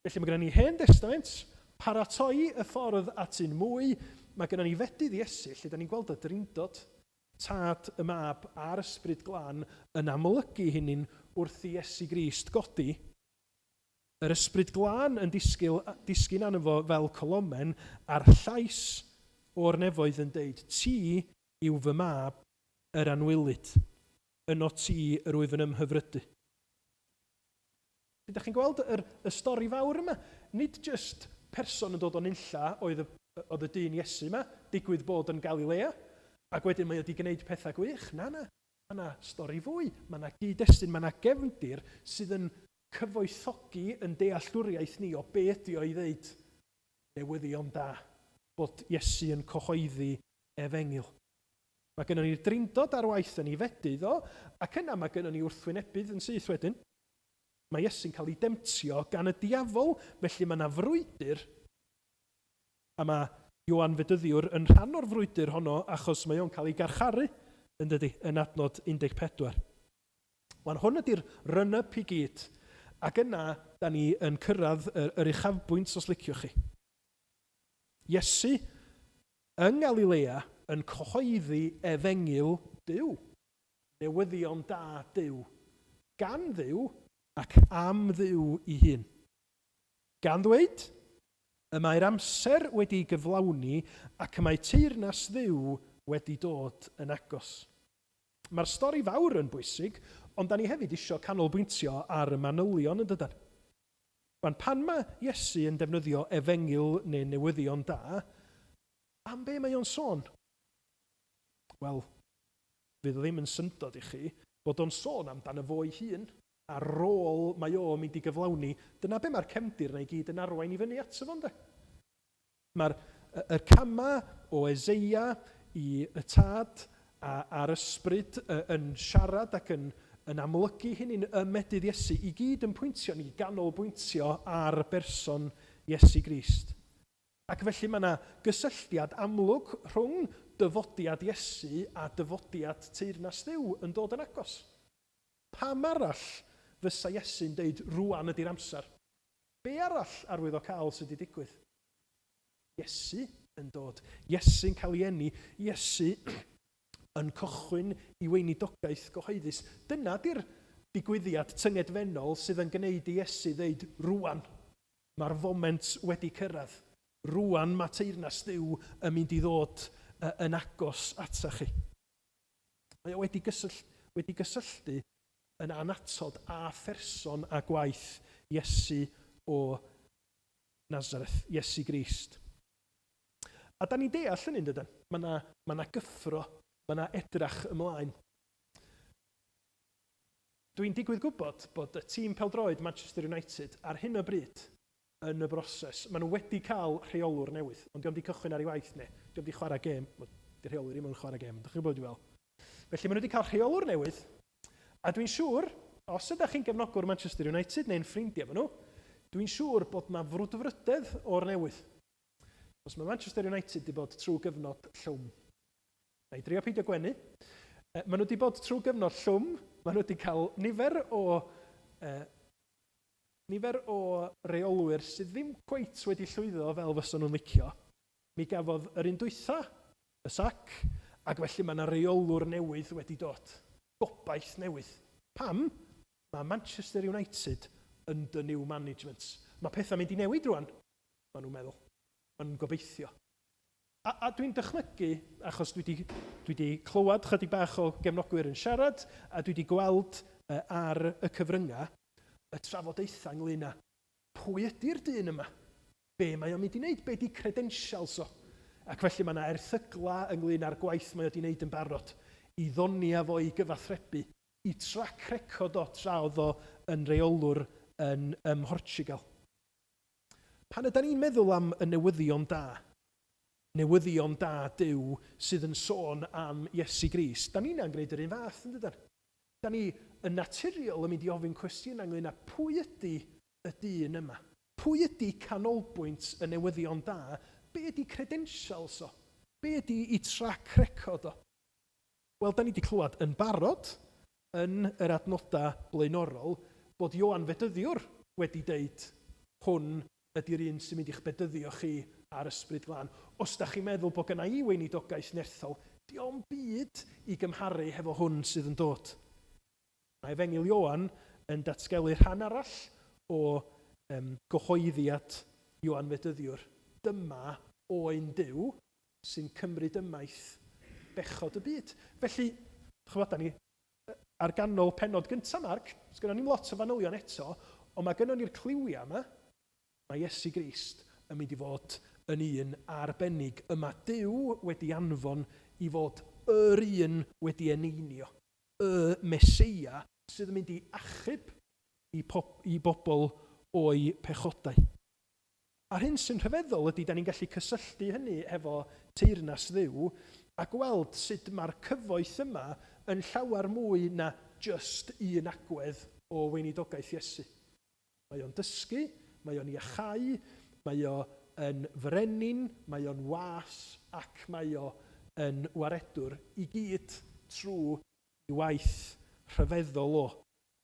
Speaker 1: Felly mae gennym ni Hen Testament, paratoi y ffordd at un mwy, mae gennym ni fedydd Iesu, lle da ni'n gweld y drindod, tad y mab a'r ysbryd glân yn amlygu hynny'n wrth i Iesu Grist godi. Yr ysbryd glân yn disgyn arno fo fel colomen, a'r llais o'r nefoedd yn deud, ti yw fy mab yr anwylyd, yno ti yr wyf yn ymhyfrydu. Ydych chi'n gweld y stori fawr yma? Nid jyst person yn dod o'n unlla oedd y dyn Iesu yma, digwydd bod yn Galilea, ac wedyn mae wedi gwneud pethau gwych. Na. Mae yna stori fwy, mae yna gyd-destun, mae yna gefndir sydd yn cyfoethogi yn dealltwriaeth ni o be ydi o i ddeud newyddion da, bod Iesu yn cyhoeddi efengil. Mae gennym ni'r drindod ar waith yn ei fedydd o, ac yna mae gennym ni wrthwynebydd yn syth wedyn. Mae Iesu'n cael ei demtio gan y diafol, felly mae yna frwydr, a mae Ioan Fedyddiwr yn rhan o'r frwydr honno achos mae o'n cael ei garcharu yn adnod 14. Wan hwn ydy'r run-up i gyd, ac yna da ni yn cyrraedd yr uchafbwynt os liciwch chi. Iesu yng Galilea yn cyhoeddi efengil Duw, newyddion da Duw, gan Dduw ac am Dduw ei hun. Gan ddweud, y mae'r amser wedi gyflawni ac y mae teyrnas Dduw wedi dod yn agos. Mae'r stori fawr yn bwysig, ond da ni hefyd isio canolbwyntio ar y manylion yn dydan. Pan mae Iesu yn defnyddio efengil neu newyddion da, am be mae o'n sôn? Wel, fydd ddim yn syndod i chi bod o'n sôn amdano fo ei hun, ar ôl mae o'n mynd i gyflawni. Dyna be mae'r cefndir neu gyd yn arwain i fyny ato fo, ynde? Mae'r cama o Eseia i y tad a'r ysbryd yn siarad ac yn amlygu hynny'n ymedydd Iesu i gyd yn pwyntio ni, ganolbwyntio ar berson Iesu Grist. Ac felly mae yna gysylltiad amlwg rhwng dyfodiad Iesu a dyfodiad teyrnas Dduw yn dod yn agos. Pam arall fysa Iesu'n deud rŵan ydy'r amser? Be arall arwydd o cael sydd wedi digwydd? Iesu yn dod. Iesu'n cael ei eni. Iesu yn cychwyn i weinidogaeth gyhoeddus. Dyna di'r digwyddiad tyngedfennol sydd yn gwneud i Iesu ddeud rŵan. Mae'r foment wedi cyrraedd. Rŵan mae teyrnas Dduw yn mynd i ddod yn agos ata chi. Mae o wedi gysylltu yn anatod a pherson a gwaith Iesu o Nazareth, Iesu Grist. A da ni deall yn un dydyn. Mae yna gyffro, mae yna edrach ymlaen. Dwi'n digwydd gwybod bod y tîm pêl-droed Manchester United ar hyn o bryd yn y broses. Maen nhw wedi cael rheolwr newydd, ond diolch wedi cychwyn ar ei waith neu. Diolch wedi chwarae gêm. Di'r rheolwr ddim yn chwarae gêm, ydych chi'n gwybod i fel. Felly maen nhw wedi cael rheolwr newydd, a dwi'n siŵr, os ydych chi'n gefnogwr Manchester United neu'n ffrindiau efo nhw, dwi'n siŵr bod yna frwdfrydedd o'r newydd. Os mae Manchester United wedi bod trwy gyfnod llwm. Na i drio peidio gwenu. Maen nhw wedi bod trwy gyfnod llwm, maen nhw wedi cael nifer o reolwyr sydd ddim cweit wedi llwyddo fel fysa nhw'n licio. Mi gafodd yr un dwytha, y sac, ac felly mae yna reolwr newydd wedi dod. Gobaith newydd. Pam? Mae Manchester United yn the new management. Mae pethau mynd i newid rwan, maen nhw'n meddwl. Maen nhw'n gobeithio. A dwi'n dychmygu, achos dwi wedi clywed chydig bach o gefnogwyr yn siarad, a dwi wedi gweld ar y cyfryngau y trafodaethau ynglyn â pwy ydy'r dyn yma? Be mae o'n mynd i wneud? Be di credentials o? Ac felly mae yna erthygla ynglyn â'r gwaith mae o wedi wneud yn barod i ddonia fo i gyfathrebu, i trac record o tra oedd o yn reolwr yn Mhortiwgal. Pan ydyn ni'n meddwl am y newyddion da Duw sydd yn sôn am Iesu Grist, da ni'n gwneud yr un fath, yn dydyn? Da ni yn naturiol yn mynd i ofyn cwestiwn ynglyn â pwy ydy y dyn yma? Pwy ydy canolbwynt y newyddion da? Be ydy credentials o? Be ydy i trac record o? Wel, da ni wedi clywed yn barod yn yr adnodau blaenorol bod Ioan Fedyddiwr wedi deud hwn ydy'r un sy'n mynd i'ch bedyddio chi ar Ysbryd Glân. Os da chi'n meddwl bod gyna i weinidogaeth nerthol, di o'n byd i gymharu hefo hwn sydd yn dod. Mae Efengyl Ioan yn datgelu rhan arall o gyhoeddiad Ioan Fedyddiwr. Dyma oen Duw sy'n cymryd ymaith bechod y byd. Felly, da ni ar ganol pennod gyntaf, Marc, sgynnon ni'n lot o fanylion eto, ond mae gynnon ni'r cliwia yma, mae Iesu Grist yn mynd i fod yn un arbennig. Yma Duw wedi anfon i fod yr un wedi eneinio, y Meseia sydd yn mynd i achub i bobl o'i pechodau. A'r hyn sy'n rhyfeddol ydy, da ni'n gallu cysylltu hynny efo teyrnas Dduw a gweld sut mae'r cyfoeth yma yn llawer mwy na just un agwedd o weinidogaeth Iesu. Mae o'n dysgu, mae o'n iachau, mae o'n frenin, mae o'n was ac mae o'n waredwr i gyd trwy i waith rhyfeddol o.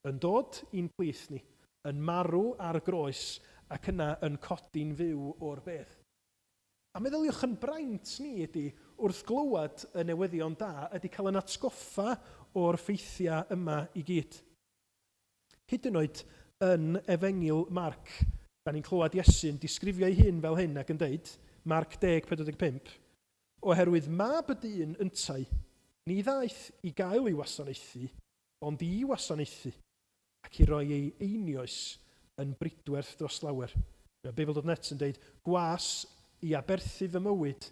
Speaker 1: Yn dod i'n plith ni, yn marw ar groes ac yna yn codi'n fyw o'r bedd. A meddyliwch yn braint ni ydy, wrth glywed y newyddion da, ydy cael yn atgoffa o'r ffeithiau yma i gyd. Hyd yn oed yn Efengyl Marc, da ni'n clywed Iesu'n disgrifio ei hun fel hyn ac yn deud, Marc 10:45, oherwydd mab y dyn yntau, ni ddaeth i gael ei wasanaethu, ond i wasanaethu, ac i roi ei einioes yn bridwerth dros lawer. Mae Beibl.net yn deud, gwas i aberthu fy mywyd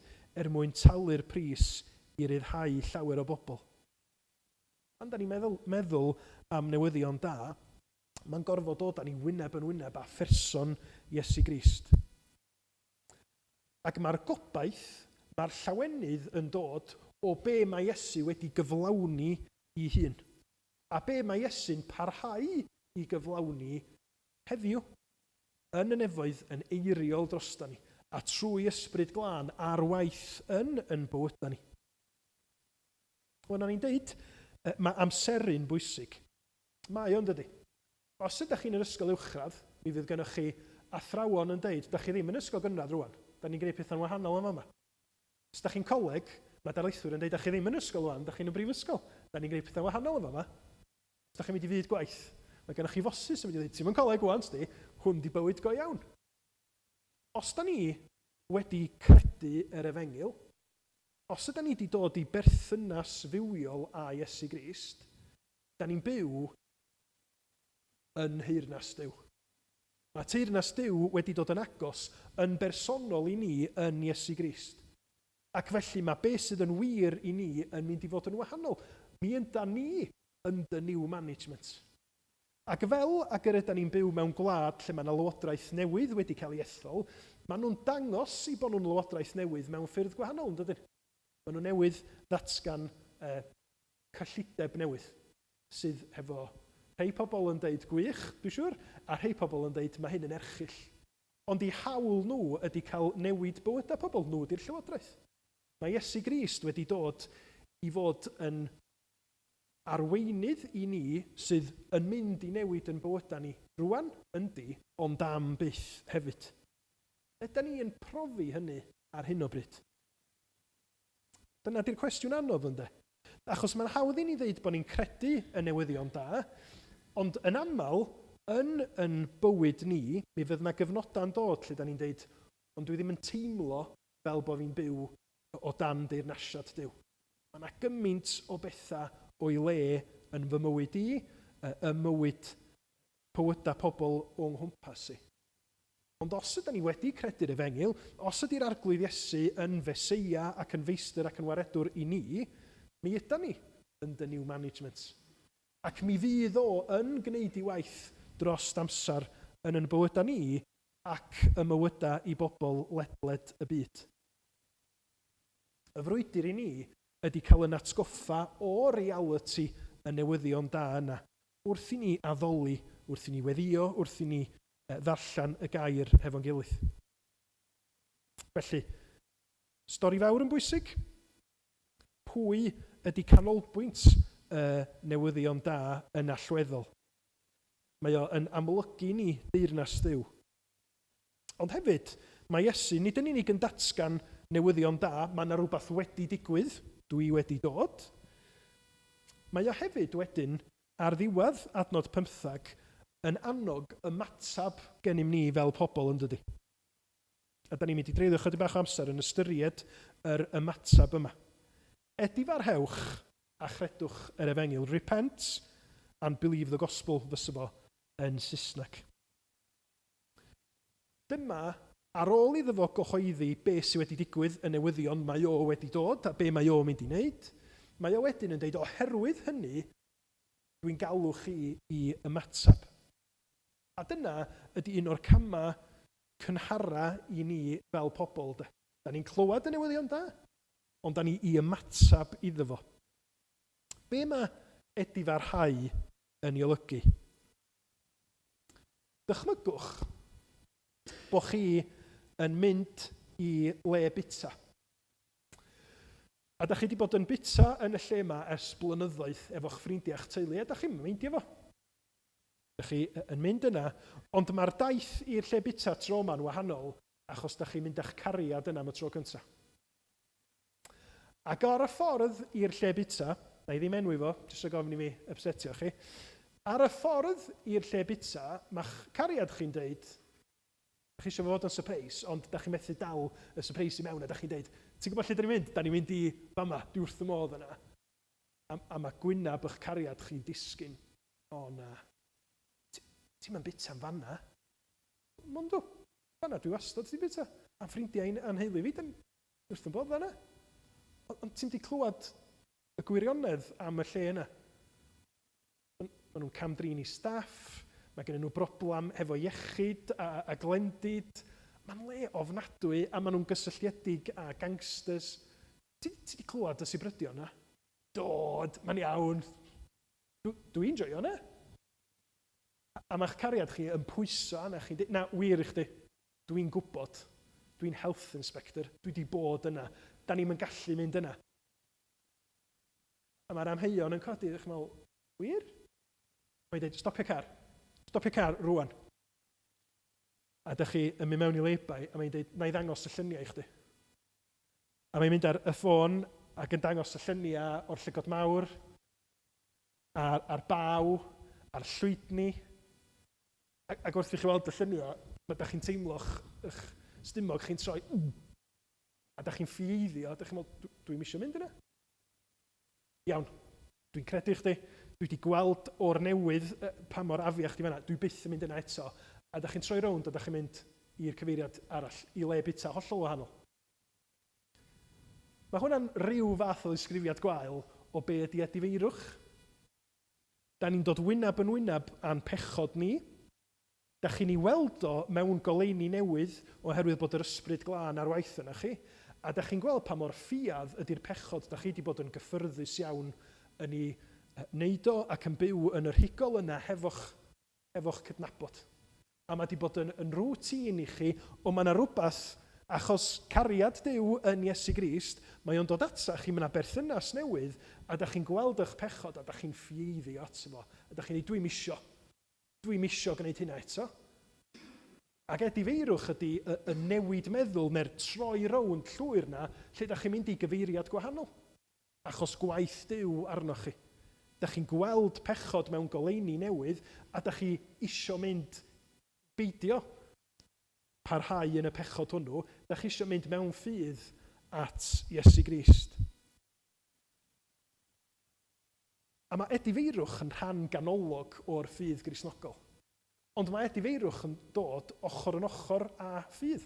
Speaker 1: mwyn talu'r pris i ryddhau llawer o bobl. Pan da ni'n meddwl am newyddion da, mae'n gorfod dod â ni wyneb yn wyneb â pherson Iesu Grist. Ac mae'r gobaith, mae'r llawenydd yn dod o be mae Iesu wedi gyflawni i hun. A be mae Iesu'n parhau i gyflawni heddiw yn y nefoedd yn eiriol drosta ni a trwy Ysbryd Glân ar waith yn bywyda ni. Wel, ni'n deud, mae amseru'n bwysig. Mae o'n dydi. Os ydych chi'n yr ysgol uwchradd, mi fydd gennych chi athrawon yn deud, ydych chi ddim yn ysgol gynradd rwan, da ni'n gwneud pethau'n wahanol am yma. Os ydych chi'n coleg, mae darlithwyr yn deud, ydych chi ddim yn ysgol rwan, ydych chi'n y brifysgol, da ni'n gwneud pethau'n wahanol am yma. Os ydych chi'n mynd i fyd gwaith, mae gennych chi fosys yn mynd i ddeud, ti'n mynd coleg rwan, sti, hwn di bywyd go iawn. Os da ni wedi credu yr Efengyl, os ydyn ni wedi dod i berthynas fywiol â Iesu Grist, da ni'n byw yn heyrnas Duw. Mae teyrnas Duw wedi dod yn agos yn bersonol i ni yn Iesu Grist. Ac felly mae beth sydd yn wir i ni yn mynd i fod yn wahanol. Mi ynda ni yn the new management. Ac fel ac yr ydyn ni'n byw mewn gwlad lle mae yna lywodraeth newydd wedi cael ei ethol, maen nhw'n dangos i bod nhw'n lywodraeth newydd mewn ffyrdd gwahanol, yn dydyn? Maen nhw newydd ddatgan cyllideb newydd, sydd hefo rhai pobl yn deud gwych, dwi'n siŵr, a rhai pobl yn deud mae hyn yn erchyll. Ond eu hawl nhw ydy cael newid bywydau pobl, nhw di'r llywodraeth. Mae Iesu Grist wedi dod i fod yn arweinydd i ni sydd yn mynd i newid yn bywydau ni rwan, yndi, ond am byth hefyd. Ydyn ni yn profi hynny ar hyn o bryd? Dyna di'r cwestiwn anodd ynddo. Achos mae'n hawdd i ni ddeud bod ni'n credu y newyddion da, ond yn aml, yn bywyd ni, mi fydd yna gyfnodau'n dod lle da ni'n deud, ond dwi ddim yn teimlo fel bod fi'n byw o dan deyrnasiad Duw. Mae yna gymaint o bethau o'i le yn fy mywyd i, y mywyd bywydau pobl o'n nghwmpas i. Ond os ydym ni wedi credu'r Efengyl, os ydy'r arglwydd Iesu yn feseia ac yn feistr ac yn waredwr i ni, mi ydym ni yn the new management. Ac mi fydd o yn gwneud ei waith dros amser yn bywydau ni ac y mywydau i bobl ledled y byd. Y frwydr i ni ydy cael yn atgoffa o reality y newyddion da yna, wrth i ni addoli, wrth i ni weddio, wrth i ni ddarllen y gair hefo'n gilydd. Felly, stori fawr yn bwysig. Pwy ydy canolbwynt newyddion da yn allweddol? Mae o yn amlygu ni deyrnas Duw. Ond hefyd, mae Iesu nid yn unig yn datgan newyddion da, mae yna rhywbeth wedi digwydd, dwi wedi dod. Mae o hefyd wedyn, ar ddiwedd adnod 15, yn annog ymatab gennym ni fel pobl yn dydi. A da ni'n mynd i dreulio chydig bach o amser yn ystyried yr ymatab yma. Edifarhewch a chredwch yr Efengyl. Repent and believe the gospel, fysa fo yn Saesneg. Dyma, ar ôl iddo fo gyhoeddi be sydd wedi digwydd yn newyddion mae o wedi dod a be mae o mynd i wneud, mae o wedyn yn deud oherwydd hynny dwi'n galw chi i ymatab. A dyna ydy un o'r camau cynhara i ni fel pobl. Da ni'n clywed y newyddion da, ond da ni i ymatab iddo fo. Be mae edifarhau yn ei olygu? Dychmygwch bod chi yn mynd i le bita. A da chi wedi bod yn bita yn y lle yma ers blynyddoedd efo'ch ffrindiau a'ch teulu, a da chi'n meindio fo. Da chi yn mynd yna, ond mae'r daith i'r lle bita tro yma'n wahanol achos da chi'n mynd a'ch cariad yna am y tro cyntaf. Ac ar y ffordd i'r lle bita, na i ddim enwi fo, jyst o gofyn i mi upsetio chi, ar y ffordd i'r lle bita, mae'ch cariad chi'n deud, da chi eisiau fod yn surprise, ond da chi'n methu dal y surprise i mewn, a da chi'n deud, ti'n gwybod lle da ni'n mynd? Da ni'n mynd i fama, dwi wrth y modd yna. A mae gwynab eich cariad chi'n disgyn. O na, ti'n mynd bita yn fanna? Mondo, fanna dwi wastad ti'n bita. A ffrindiau anheili fi, dwi wrth y modd fanna. Ond ti'n di clywed y gwirionedd am y lle yna. Maen nhw'n camdrin i staff, mae gen nhw broblem efo iechyd a glendid. Mae'n le ofnadwy a maen nhw'n gysylltiedig a gangsters. Ti di clywed y sibrydio yna? Dod, mae'n iawn. Dwi'n joio yna. A mae'ch cariad chi yn pwyso yna. Na, wir i chdi. Dwi'n gwybod. Dwi'n health inspector. Dwi di bod yna. Da ni'n gallu mynd yna. A mae'r amheuon yn codi. Dwi'n meddwl, wir? Mae'n dweud, stopio car. Stopio car rwan. A ydych chi yn mynd mewn i leibai, a mae'n dweud, na i ddangos y lluniau i chdi. A mae'n mynd ar y ffôn ac yn dangos y lluniau o'r llygod mawr, a'r baw, a'r llwydni. Ac wrth i chi weld y lluniau, mae ydych chi'n teimlo'ch stumog chi'n troi, a ydych chi'n ffieiddio, a ydych chi'n meddwl, dwi'n misio mynd yna. Iawn, dwi'n credu chdi, dwi wedi gweld o'r newydd pa mor afiach di fanna, dwi byth yn mynd yna eto. A ydych chi'n troi rownd a ydych chi'n mynd i'r cyfeiriad arall, i le bita hollol wahanol. Mae hwnna'n rhyw fath o ddisgrifiad gwael o be ydy edifeirwch. Da ni'n dod wynab yn wynab a'n pechod ni. Da chi'n ei weld o mewn goleuni newydd oherwydd bod yr ysbryd glân ar waith yna chi. A da chi'n gweld pa mor ffiad ydy'r pechod da chi wedi bod yn gyffyrddus iawn yn ei wneud o ac yn byw yn yr higol yna hefo'ch cydnabod. A mae wedi bod yn rŵtin i chi, ond mae yna rhywbeth, achos cariad Duw yn Iesu Grist, mae o'n dod ata chi, mae yna berthynas newydd, a da chi'n gweld eich pechod, a da chi'n ffieiddio ato fo. A da chi'n ei, dwi'm isio gwneud hynna eto. Ac edifeirwch ydy y newid meddwl neu'r troi rownd llwyr na, lle da chi'n mynd i gyfeiriad gwahanol. Achos gwaith Duw arnoch chi. Da chi'n gweld pechod mewn goleuni newydd, a da chi isio mynd beidio parhau yn y pechod hwnnw, da chi isio mynd mewn ffydd at Iesu Grist. A mae edifeirwch yn rhan ganolog o'r ffydd Gristnogol. Ond mae edifeirwch yn dod ochr yn ochr a ffydd.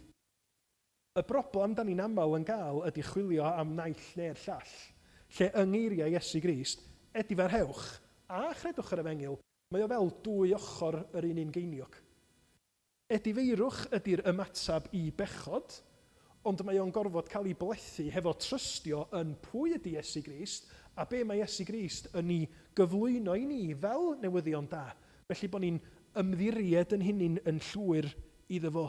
Speaker 1: Y broblem da ni'n aml yn gael ydy chwilio am naill neu'r llall, lle yng ngeiriau Iesu Grist, edifarhewch a chredwch yr efengyl, mae o fel dwy ochr yr un geiniog. Edifeirwch ydy'r ymatab i bechod, ond mae o'n gorfod cael ei blethu hefo trystio yn pwy ydy Iesu Grist a be mae Iesu Grist yn ei gyflwyno i ni fel newyddion da. Felly bod ni'n ymddiried yn hynny'n yn llwyr iddo fo.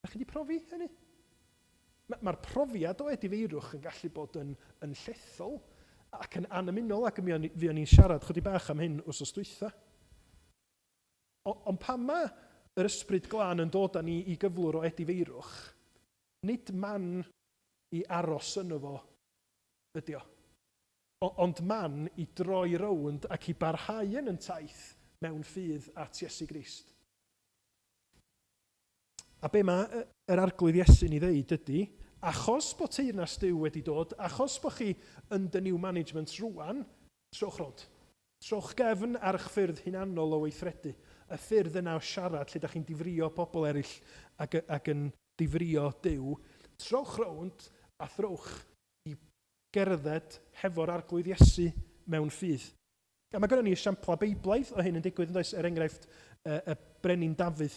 Speaker 1: Ydych chi wedi profi hynny? Mae'r profiad o edifeirwch yn gallu bod yn llethol ac yn anamunol, ac fuon ni'n siarad chydig bach am hyn wsos dwytha. Ond pan mae yr ysbryd glân yn dod â ni i gyflwr o edifeirwch, nid man i aros yno fo ydi o. Ond man i droi rownd ac i barhau yn taith mewn ffydd at Iesu Grist. A be mae yr arglwydd Iesu'n ei ddeud ydy, achos bod teyrnas Duw wedi dod, achos bod chi yn the new management rwan, trowch rownd. Trowch gefn ar eich ffyrdd hunanol o weithredu. Y ffyrdd yna o siarad lle da chi'n difrio pobl eraill ac yn difrio Duw. Trowch rownd a throwch i gerdded hefo'r arglwydd Iesu mewn ffydd. A mae gyda ni esiampla beiblaidd o hyn yn digwydd, yn does, enghraifft y brenin Dafydd.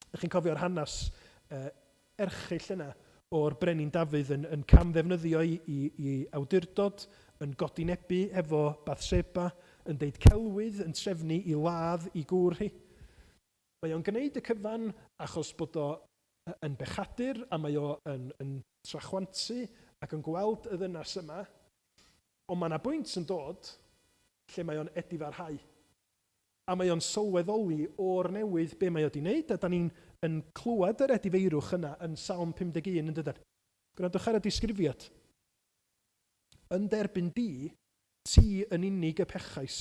Speaker 1: Ydych chi'n cofio'r hanes erchyll yna o'r brenin Dafydd yn camddefnyddio i awdurdod, yn godinebu efo Bathseba, yn deud celwydd, yn trefnu i ladd i gŵr hi. Mae o'n gwneud y cyfan achos bod o yn bechadur, a mae o yn trachwantu ac yn gweld y ddynas yma. Ond mae yna bwynt yn dod lle mae o'n edifarhau. A mae o'n sylweddoli o'r newydd be mae o wedi wneud, a da ni'n clywed yr edifeirwch yna yn Salm 51 yn dydyn. Gwrandwch ar y disgrifiad. Yn derbyn di, ti yn unig y pechais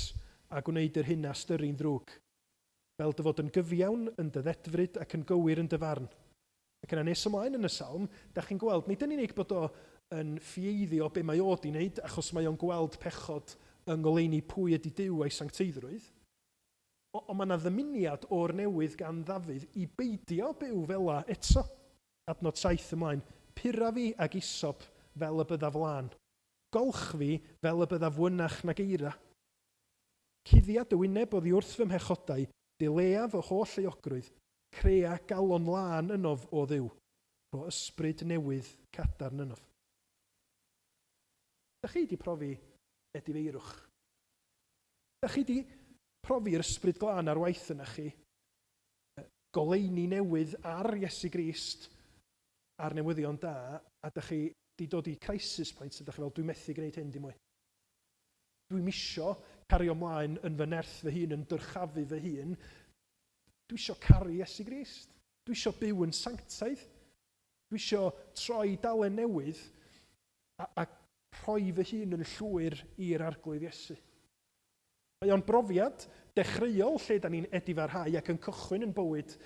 Speaker 1: a gwneud yr hyn a styru'n ddrwg. Fel dy fod yn gyfiawn, yn dyddedfryd ac yn gywir yn dyfarn. Ac yna nes ymlaen yn y salm, da chi'n gweld, nid yn unig bod o yn ffieiddio be mae o wedi wneud, achos mae o'n gweld pechod yng ngoleuni pwy ydy Duw a'i sancteiddrwydd. Ond mae yna ddymuniad o'r newydd gan Ddafydd i beidio byw fela eto. Adnod 7 ymlaen. Pura fi ag isop fel y byddaf lan. Golch fi fel y byddaf wynach na geira. Cuddiad y wyneb oddi wrth fy mhechodau, dilea fy holl eogrwydd, crea galon lan ynof o Dduw, ro ysbryd newydd cadarn ynof. Ydych chi wedi profi edifeirwch? Ydych chi wedi profi'r ysbryd glân ar waith yna chi? Goleuni newydd ar Iesu Grist, a'r newyddion da, a ydych chi wedi dod i crisis point, ydych chi fel, dwi'n methu gwneud hyn dim mwy. Dwi'n isio cario ymlaen yn fy nerth fy hun, yn dyrchafu fy hun. Dwi isio caru Iesu Grist. Dwi isio byw yn sanctaidd. Dwi isio troi dalen newydd a rhoi fy hun yn llwyr i'r arglwydd Iesu. Mae o'n brofiad dechreuol lle da ni'n edifarhau ac yn cychwyn yn bywyd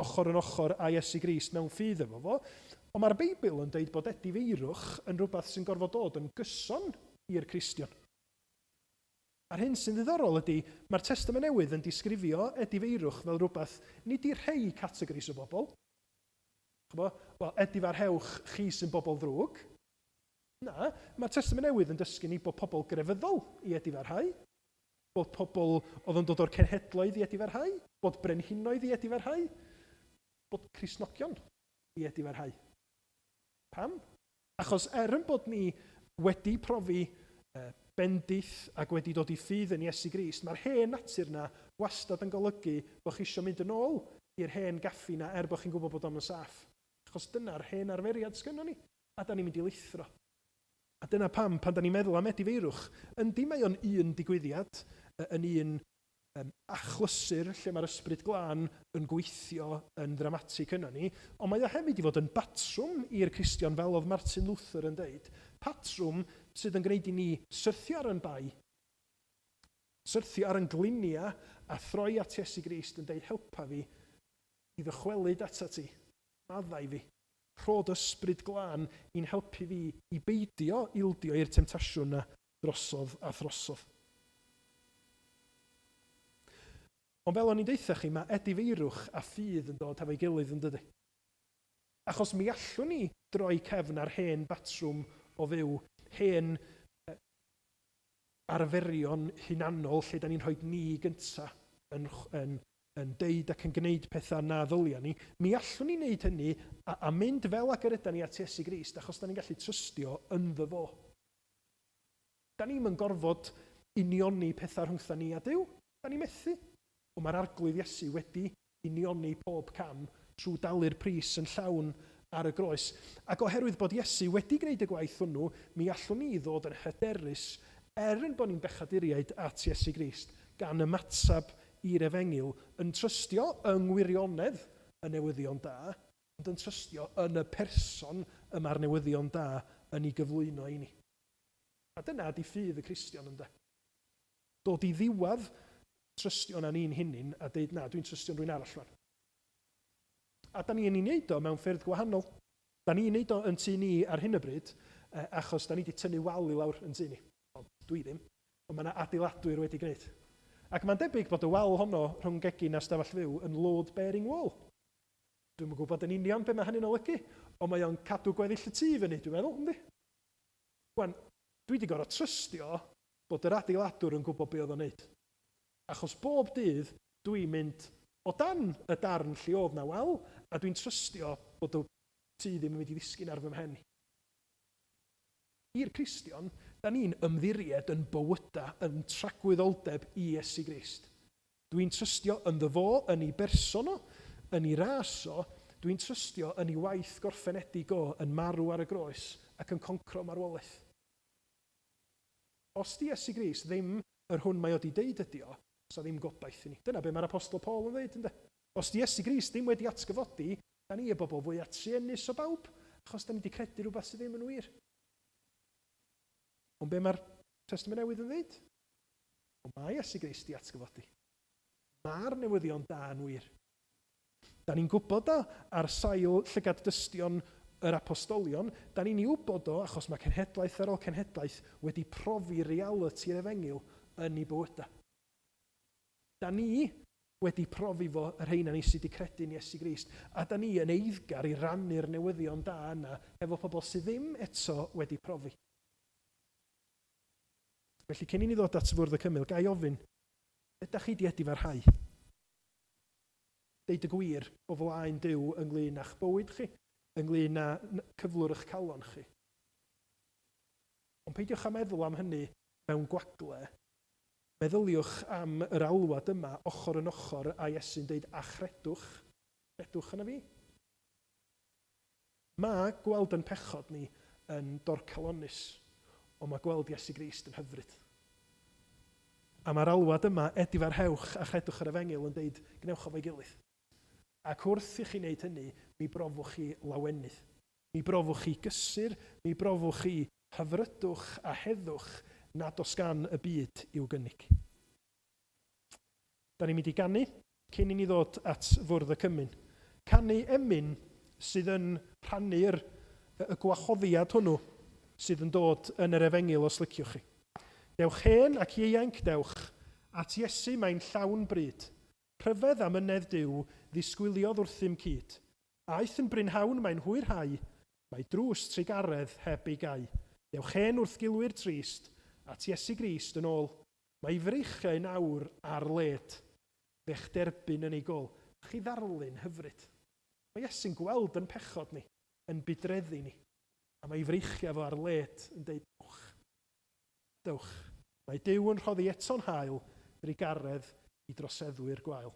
Speaker 1: ochr yn ochr a Iesu Grist mewn ffydd efo fo. Ond mae'r Beibl yn deud bod edifeirwch yn rhywbeth sy'n gorfod dod yn gyson i'r Cristion. A'r hyn sy'n ddiddorol ydy, mae'r Testament Newydd yn disgrifio edifeirwch fel rhywbeth nid i rhai categoris o bobl. Wel, edifarhewch chi sy'n bobl ddrwg. Na, mae'r Testament Newydd yn dysgu ni bod pobl grefyddol i edifarhau, bod pobl oedd yn dod o'r cenhedloedd i edifarhau, bod brenhinoedd i edifarhau, bod Cristnogion i edifarhau. Pam? Achos yn bod ni wedi profi bendith ac wedi dod i ffydd yn Iesu Grist, mae'r hen natur na wastad yn golygu bod chi eisiau mynd yn ôl i'r hen gaffi na bod chi'n gwybod bod o'n saff. Achos dyna'r hen arferiad sgynnon ni, a da ni'n mynd i lithro. A dyna pam, pan da ni'n meddwl am edifeirwch, yndi mae o'n un digwyddiad, yn un achlysur lle mae'r ysbryd glân yn gweithio yn ddramatig yna ni, ond mae o hefyd i fod yn batrwm i'r Cristion fel oedd Martin Luther yn dweud. Patrwm sydd yn gwneud i ni syrthio ar yn bai, syrthio ar yn glinia a throi at Iesu Grist yn dweud helpa fi i ddychwelyd ata ti, maddau fi, rhod ysbryd glân i'n helpu fi i beidio ildio i'r temtasiwn na drosodd a throsodd. Ond fel o'n i'n deitha chi, mae edifeirwch a ffydd yn dod efo'i gilydd yn dydy. Achos mi allwn ni droi cefn ar hen batrwm o fyw, hen arferion hunanol lle da ni'n rhoi ni gyntaf yn deud ac yn gwneud pethau na ddylia ni. Mi allwn ni wneud hynny a mynd fel ac yr ydyn ni at Iesu Grist achos da ni'n gallu trystio ynddo fo. Da ni'n gorfod unioni pethau rhwngtha ni a Duw. Da ni'n methu. Ond mae'r arglwydd Iesu wedi unioni pob cam trwy dalu'r pris yn llawn ar y groes. Ac oherwydd bod Iesu wedi gwneud y gwaith hwnnw, mi allwn ni ddod yn hyderus yn bod ni'n bechaduriaid at Iesu Grist gan ymatab i'r efengil yn trystio yng ngwirionedd y newyddion da, ond yn trystio yn y person yma'r newyddion da yn ei gyflwyno i ni. A dyna di ffydd y Cristion ynde. Dod i ddiwadd trystio na ni'n hunin a dweud na, dwi'n trystio'n rhywun arall fan. A da ni'n ei wneud o mewn ffyrdd gwahanol. Da ni'n wneud o yn tu ni ar hyn o bryd, achos da ni wedi tynnu wal i lawr yn tu ni. Dwi ddim, ond mae yna adeiladwyr wedi gwneud. Ac mae'n debyg bod y wal honno rhwng gegin a stafell fyw yn load bearing wall. Dwi'n gwybod yn union be mae hynny'n olygu, ond mae o'n cadw gweddill y tŷ fyny, dwi'n meddwl, ynddi? Wan, dwi wedi gorfod trystio bod yr adeiladwr yn gwybod be oedd o'n wneud. Achos bob dydd dwi'n mynd o dan y darn lle oedd na wal, a dwi'n trystio bod y tŷ ddim yn mynd i ddisgyn ar fy mhen. I'r Cristion, da ni'n ymddiried yn bywyda, yn tragwyddoldeb i Iesu Grist. Dwi'n trystio ynddo fo, yn ei berson o, yn ei ras o, dwi'n trystio yn ei waith gorffenedig o, yn marw ar y groes ac yn concro marwolaeth. Os di Iesu Grist ddim yr hwn mae o di deud ydi o, so ddim gobaith i ni. Dyna be mae'r Apostol Paul yn dweud, ynddo? Os di Iesu Grist ddim wedi atgyfodi, da ni y bobl fwy atriennus o bawb, achos da ni wedi credu rhywbeth sydd ddim yn wir. Ond be mae'r Testament Newydd yn dweud? Mae Iesu Grist di atgyfodi. Mae'r newyddion da yn wir. Da ni'n gwybod o ar sail llygad dystion yr apostolion, da ni'n wybod o achos mae cenhedlaeth ar ôl cenhedlaeth wedi profi realiti'r efengil yn ei bywydau. Da ni wedi profi fo yr rheina ni sydd wedi credu yn Iesu Grist, a da ni yn eiddgar i rannu'r newyddion da yna efo pobl sydd ddim eto wedi profi. Felly, cyn i ni ddod at Fwrdd y Cymyl, gai ofyn, ydych chi di edifarhau? Deud y gwir o flaen Duw ynglyn â'ch bywyd chi, ynglyn â cyflwr eich calon chi. Ond peidiwch a meddwl am hynny mewn gwagle. Meddyliwch am yr alwad yma ochr yn ochr a Iesu'n deud a chredwch yna fi. Mae gweld yn pechod ni yn dorcalonus, ond mae gweld Iesu Grist yn hyfryd. A mae'r alwad yma edifarhewch a chredwch yr efengil yn deud gnewch o fo'i gilydd. Ac wrth i chi wneud hynny, mi brofwch chi lawenydd. Mi brofwch chi gysur, mi brofwch chi hyfrydwch a heddwch nad os gan y byd i'w gynnig. Da ni'n mynd i ganu, cyn i ni ddod at Fwrdd y Cymyn. Canu emyn sydd yn rhannu'r gwahoddiad hwnnw sydd yn dod yn yr efengil os liciwch chi. Dewch hen ac ieuanc dewch, at Iesu mae'n llawn bryd. Rhyfedd am ynedd Duw, ddisgwyliodd wrthym cyd. Aeth yn brynhawn mae'n hwyrhau, mae drws trigaredd heb ei gau. Dewch hen wrth gilwyr trist, at Iesu Grist yn ôl. Mae freichiau nawr ar led, fe'ch derbyn yn ei gol. Chi ddarlun hyfryd. Mae Iesu'n gweld yn pechod ni, yn bydreddu ni. A mae freichiau fo ar led yn deud, Dewch. Mae Duw yn rhoddi eto'n hael yr ei garedd i droseddwyr gwael.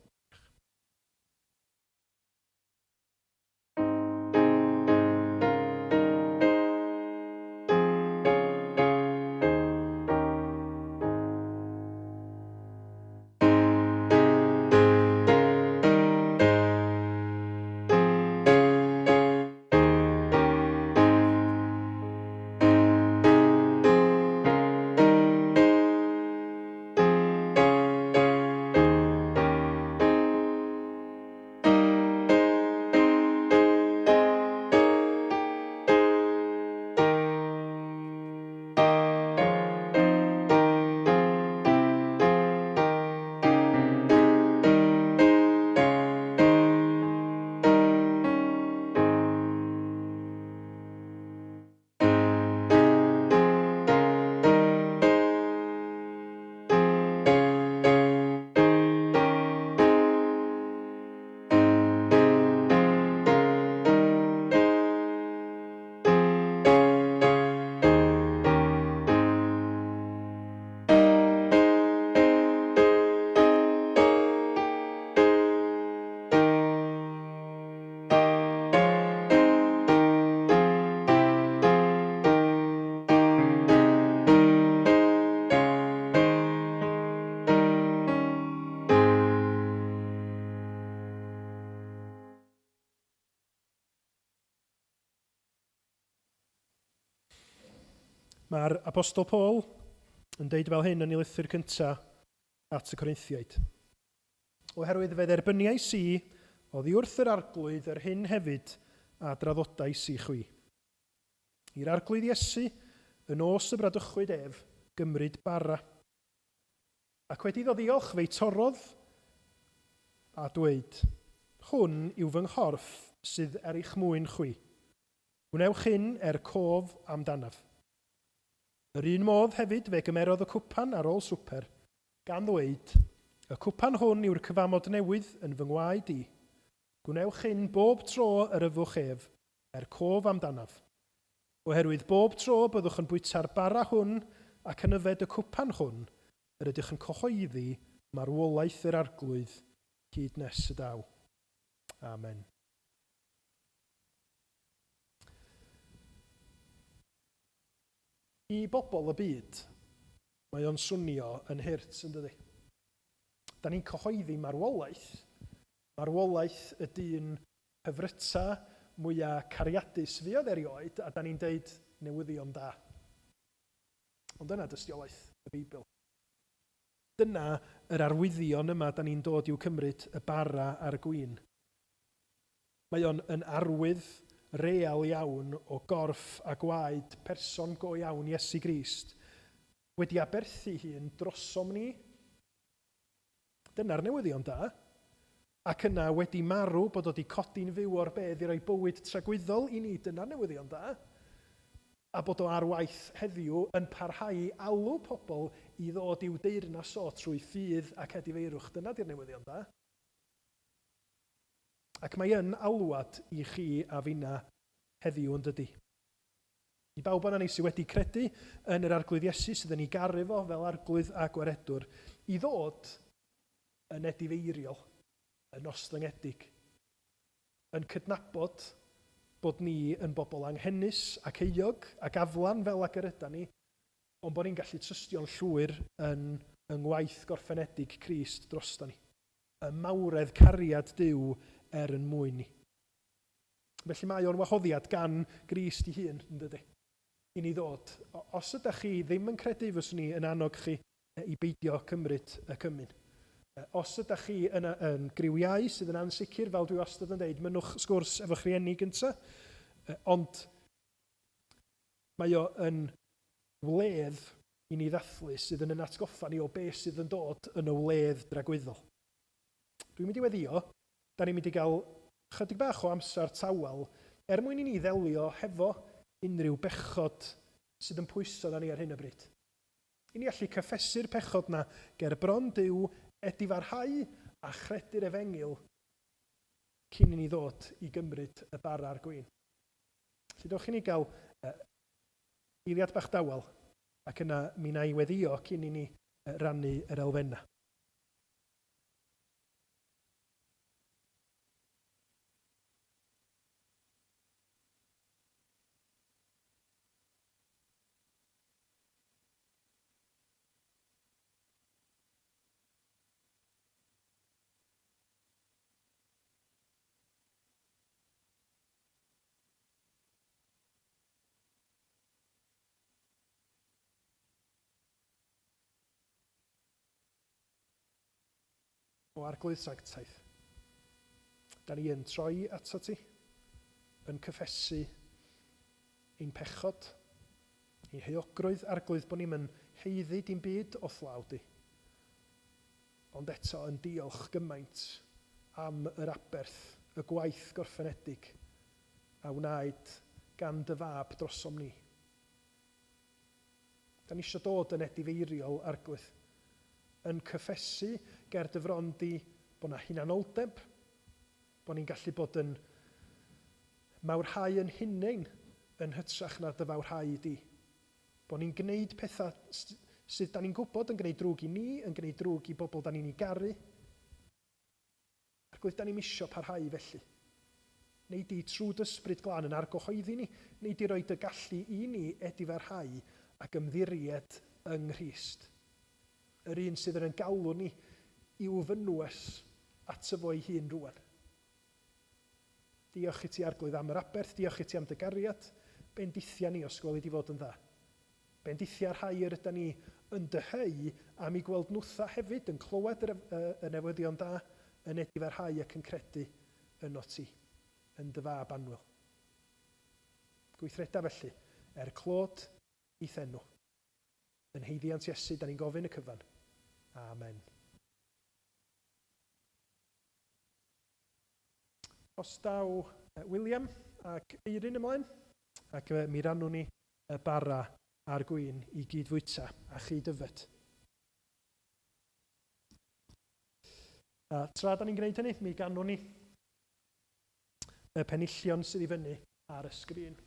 Speaker 1: Mae'r apostol Paul yn deud fel hyn yn ei lythyr cyntaf at y Corinthiaid. Oherwydd fe dderbyniais i, oddi wrth yr arglwydd yr hyn hefyd a draddodais i chwi. I'r arglwydd Iesu, yn os y bradychwyd ef, gymryd bara. Ac wedi ddod ddiolch fe'i torodd a dweud, hwn yw fy nghorff sydd er eich mwyn chwi. Gwnewch hyn cof amdanaf. Yr un modd hefyd fe gymerodd y cwpan ar ôl swper, gan ddweud, y cwpan hwn yw'r cyfamod newydd yn fy ngwaed i. Gwnewch hyn bob tro yr yfwch ef, cof amdanaf. Oherwydd bob tro byddwch yn bwyta'r bara hwn ac yn yfed y cwpan hwn, yr ydych yn cyhoeddi marwolaeth yr arglwydd hyd nes y daw. Amen. I bobl y byd, mae o'n swnio yn hyrt, yn dydi? Da ni'n cyhoeddi marwolaeth. Marwolaeth y dyn hyfryta mwyaf cariadus fuodd erioed, a da ni'n deud newyddion da. Ond dyna dystiolaeth y Beibl. Dyna yr arwyddion yma da ni'n dod i'w cymryd y bara a'r gwyn. Mae o'n yn arwydd real iawn o gorff a gwaed person go iawn Iesu Grist wedi aberthu hun drosom ni. Dyna'r newyddion da. Ac yna wedi marw bod o wedi codi'n fyw o'r bedd i roi bywyd tragwyddol i ni. Dyna'r newyddion da. A bod o ar waith heddiw yn parhau alw pobl i ddod i'w deyrnas o trwy ffydd ac edifeirwch. Dyna di'r newyddion da. Ac mae yn alwad i chi a finna heddiw yn dydi. I bawb o'na ni sydd wedi credu yn yr arglwydd Iesu sydd yn ei garu fo fel arglwydd a gwaredwr i ddod yn edifeiriol, yn ostlyngedig, yn cydnabod bod ni yn bobl anghennus ac euog ac aflan fel ac yr ydan ni, ond bod ni'n gallu trystio'n llwyr yn ngwaith gorffenedig Crist droston ni. Y mawredd cariad Duw yn mwyn ni. Felly mae o'n wahoddiad gan Grist ei hun, yn dydi? I ni ddod. Os ydych chi ddim yn credu fyswn ni yn annog chi i beidio cymryd y cymyn. Os ydych chi yn griwiau sydd yn ansicr, fel dwi wastad yn dweud, mynwch sgwrs efo'ch rhieni gyntaf, ond mae o yn wledd i ni ddathlu sydd yn atgoffa ni o beth sydd yn dod yn y wledd dragwyddol. Dwi'n mynd i weddio, da ni'n mynd i gael chydig bach o amser tawel mwyn i ni ddelio hefo unrhyw bechod sydd yn pwyso da ni ar hyn o bryd. I ni allu cyffesu'r pechod na ger bron Duw, edifarhau a chredu'r efengil cyn i ni ddod i gymryd y bara a'r gwyn. Felly dowch i ni gael eiliad bach dawel Ac yna mi na i weddio cyn i ni rannu yr elfennau. O arglwydd sanctaeth. Da ni yn troi ato ti, yn cyffesu ein pechod, ein heuogrwydd arglwydd bod ni'n heiddi dim byd o thlaw di. Ond eto yn diolch gymaint am yr aberth, y gwaith gorffenedig a wnaed gan dy fab drosom ni. Da ni eisiau dod yn edifeiriol arglwydd, yn cyffesu ger dy fron di bod na hunanoldeb, bod ni'n gallu bod yn mawrhau yn hunain yn hytrach na dy fawrhau di. Bod ni'n gwneud pethau sydd da ni'n gwybod yn gwneud drwg i ni, yn gwneud drwg i bobl da ni'n ei garu. Arglwydd da ni'n misio parhau felly. Neu di trwy dysbryd glân yn argyhoeddi ni, neu di roed y gallu i ni edifarhau ac ymddiried yng Nghrist. Yr un sydd yn galw ni i'w fynwes at y fo'i hun rwan. Diolch i ti arglwydd am yr aberth, diolch i ti am dy gariad, bendithia ni os gweli di fod yn dda. Bendithia rhai yr ydyn ni yn dyheu am ei gweld nwtha hefyd yn clywed y newyddion da, yn edifarhau ac yn credu yno ti, yn dy fab annwyl. Gweithreda felly, clod i thenw. Yn heiddiant Iesu, da ni'n gofyn y cyfan. Amen. Os daw William ac Eirin ymlaen, ac mi rannwn ni y bara a'r gwyn i gydfwyta a chyd-yfed. A tra da ni'n gwneud hynny, mi ganwn ni y penillion sydd i fyny ar y sgrin.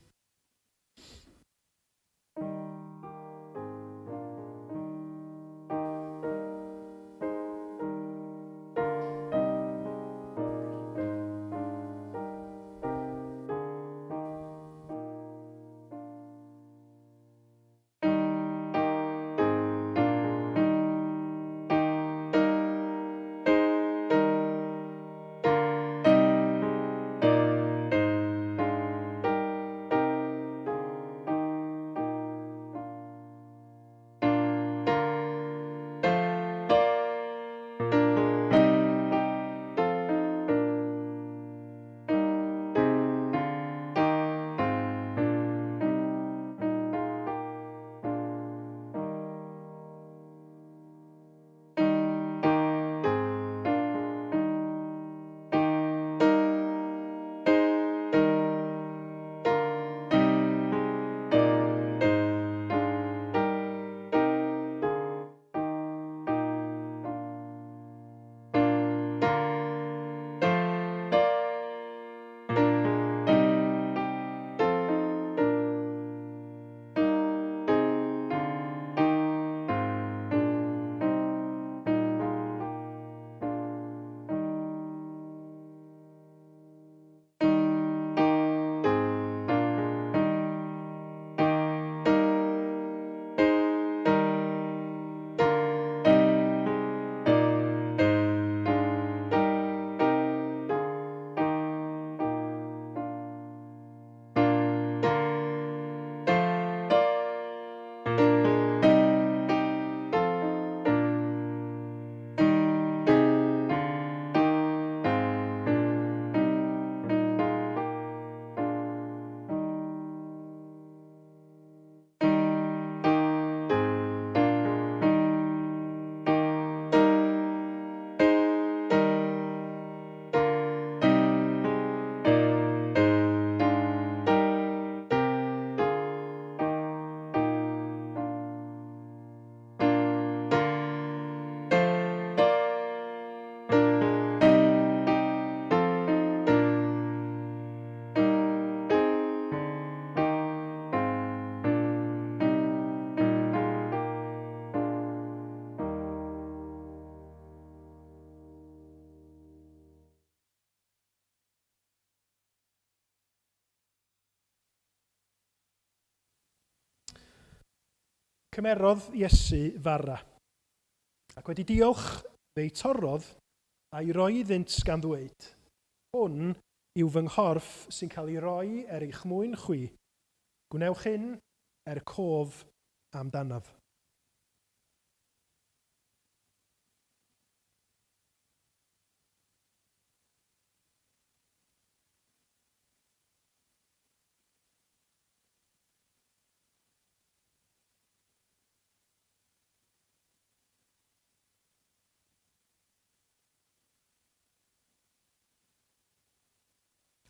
Speaker 1: Cymerodd Iesu fara, ac wedi diolch fe'i torodd a'i roi iddynt gan ddweud, hwn yw fy nghorff sy'n cael ei roi eich mwyn chwi. Gwnewch hyn cof amdanaf.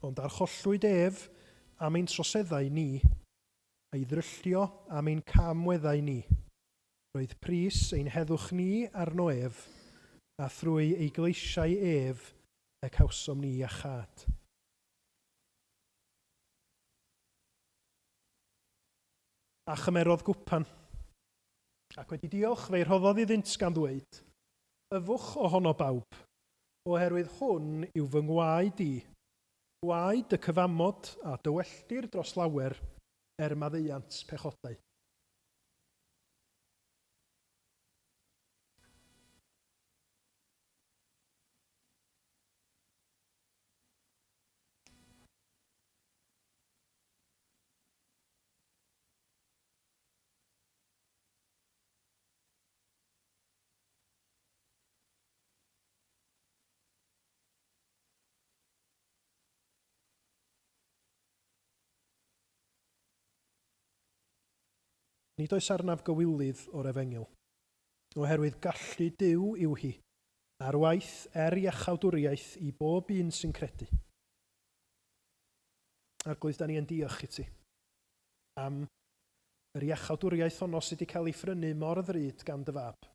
Speaker 1: Ond archollwyd ef am ein troseddau ni, a'i ddryllio am ein camweddau ni. Roedd pris ein heddwch ni arno ef, a thrwy ei gleisiau ef y cawsom ni iachad. A chymerodd gwpan, ac wedi diolch fe'i rhoddodd iddynt gan ddweud, yfwch ohono bawb, oherwydd hwn yw fy ngwaed i, gwaed y cyfamod a dywelltir dros lawer maddeuant pechodau. Nid oes arnaf gywilydd o'r Efengyl, oherwydd gallu Duw yw hi, a'r waith iachawdwriaeth i bob un sy'n credu. Arglwydd, da ni yn diolch i ti am yr iachawdwriaeth honno sydd wedi cael ei phrynu mor ddrud gan dy fab.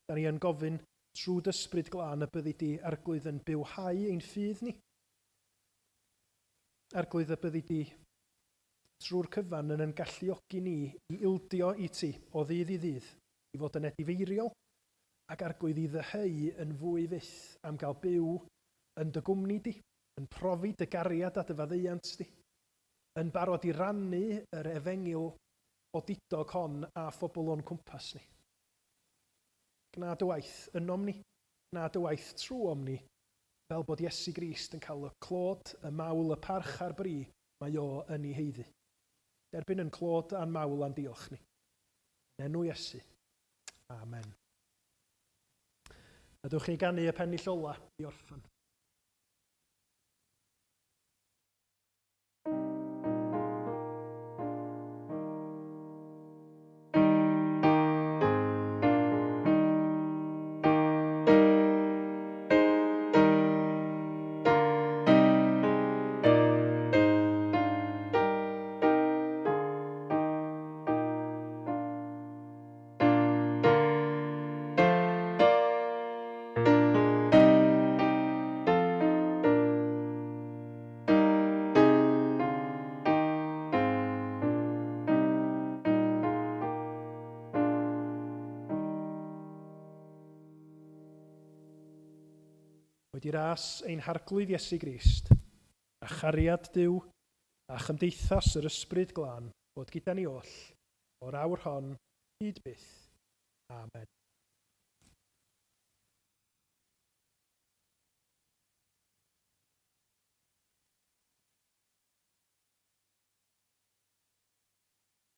Speaker 1: Da ni yn gofyn trwy dy ysbryd glân y byddi di, Arglwydd, yn bywhau ein ffydd ni. Arglwydd, y byddi di trwy'r cyfan yn galluogi ni i ildio i ti o ddydd i ddydd, i fod yn edifeiriol, ac Arglwydd i ddeheu yn fwy fyth am gael byw yn dy gwmni di, yn profi dy gariad a dy faddeuant di, yn barod i rannu yr Efengyl odidog hon a phobl o'n cwmpas ni. Gna dy waith ynom ni, gna dy waith trwom ni, fel bod Iesu Grist yn cael y clod, y mawl, y parch a'r bri mae o yn ei heiddi. Derbyn yn clod a'n mawl a'n diolch ni. Yn enw Iesu. Amen. Ydwch chi ganu y pennill ola i orffan. Wedi ras ein harglwydd Iesu Grist, a chariad Duw, a chymdeithas yr ysbryd glân, bod gyda ni oll, o'r awr hon, hyd byth. Amen.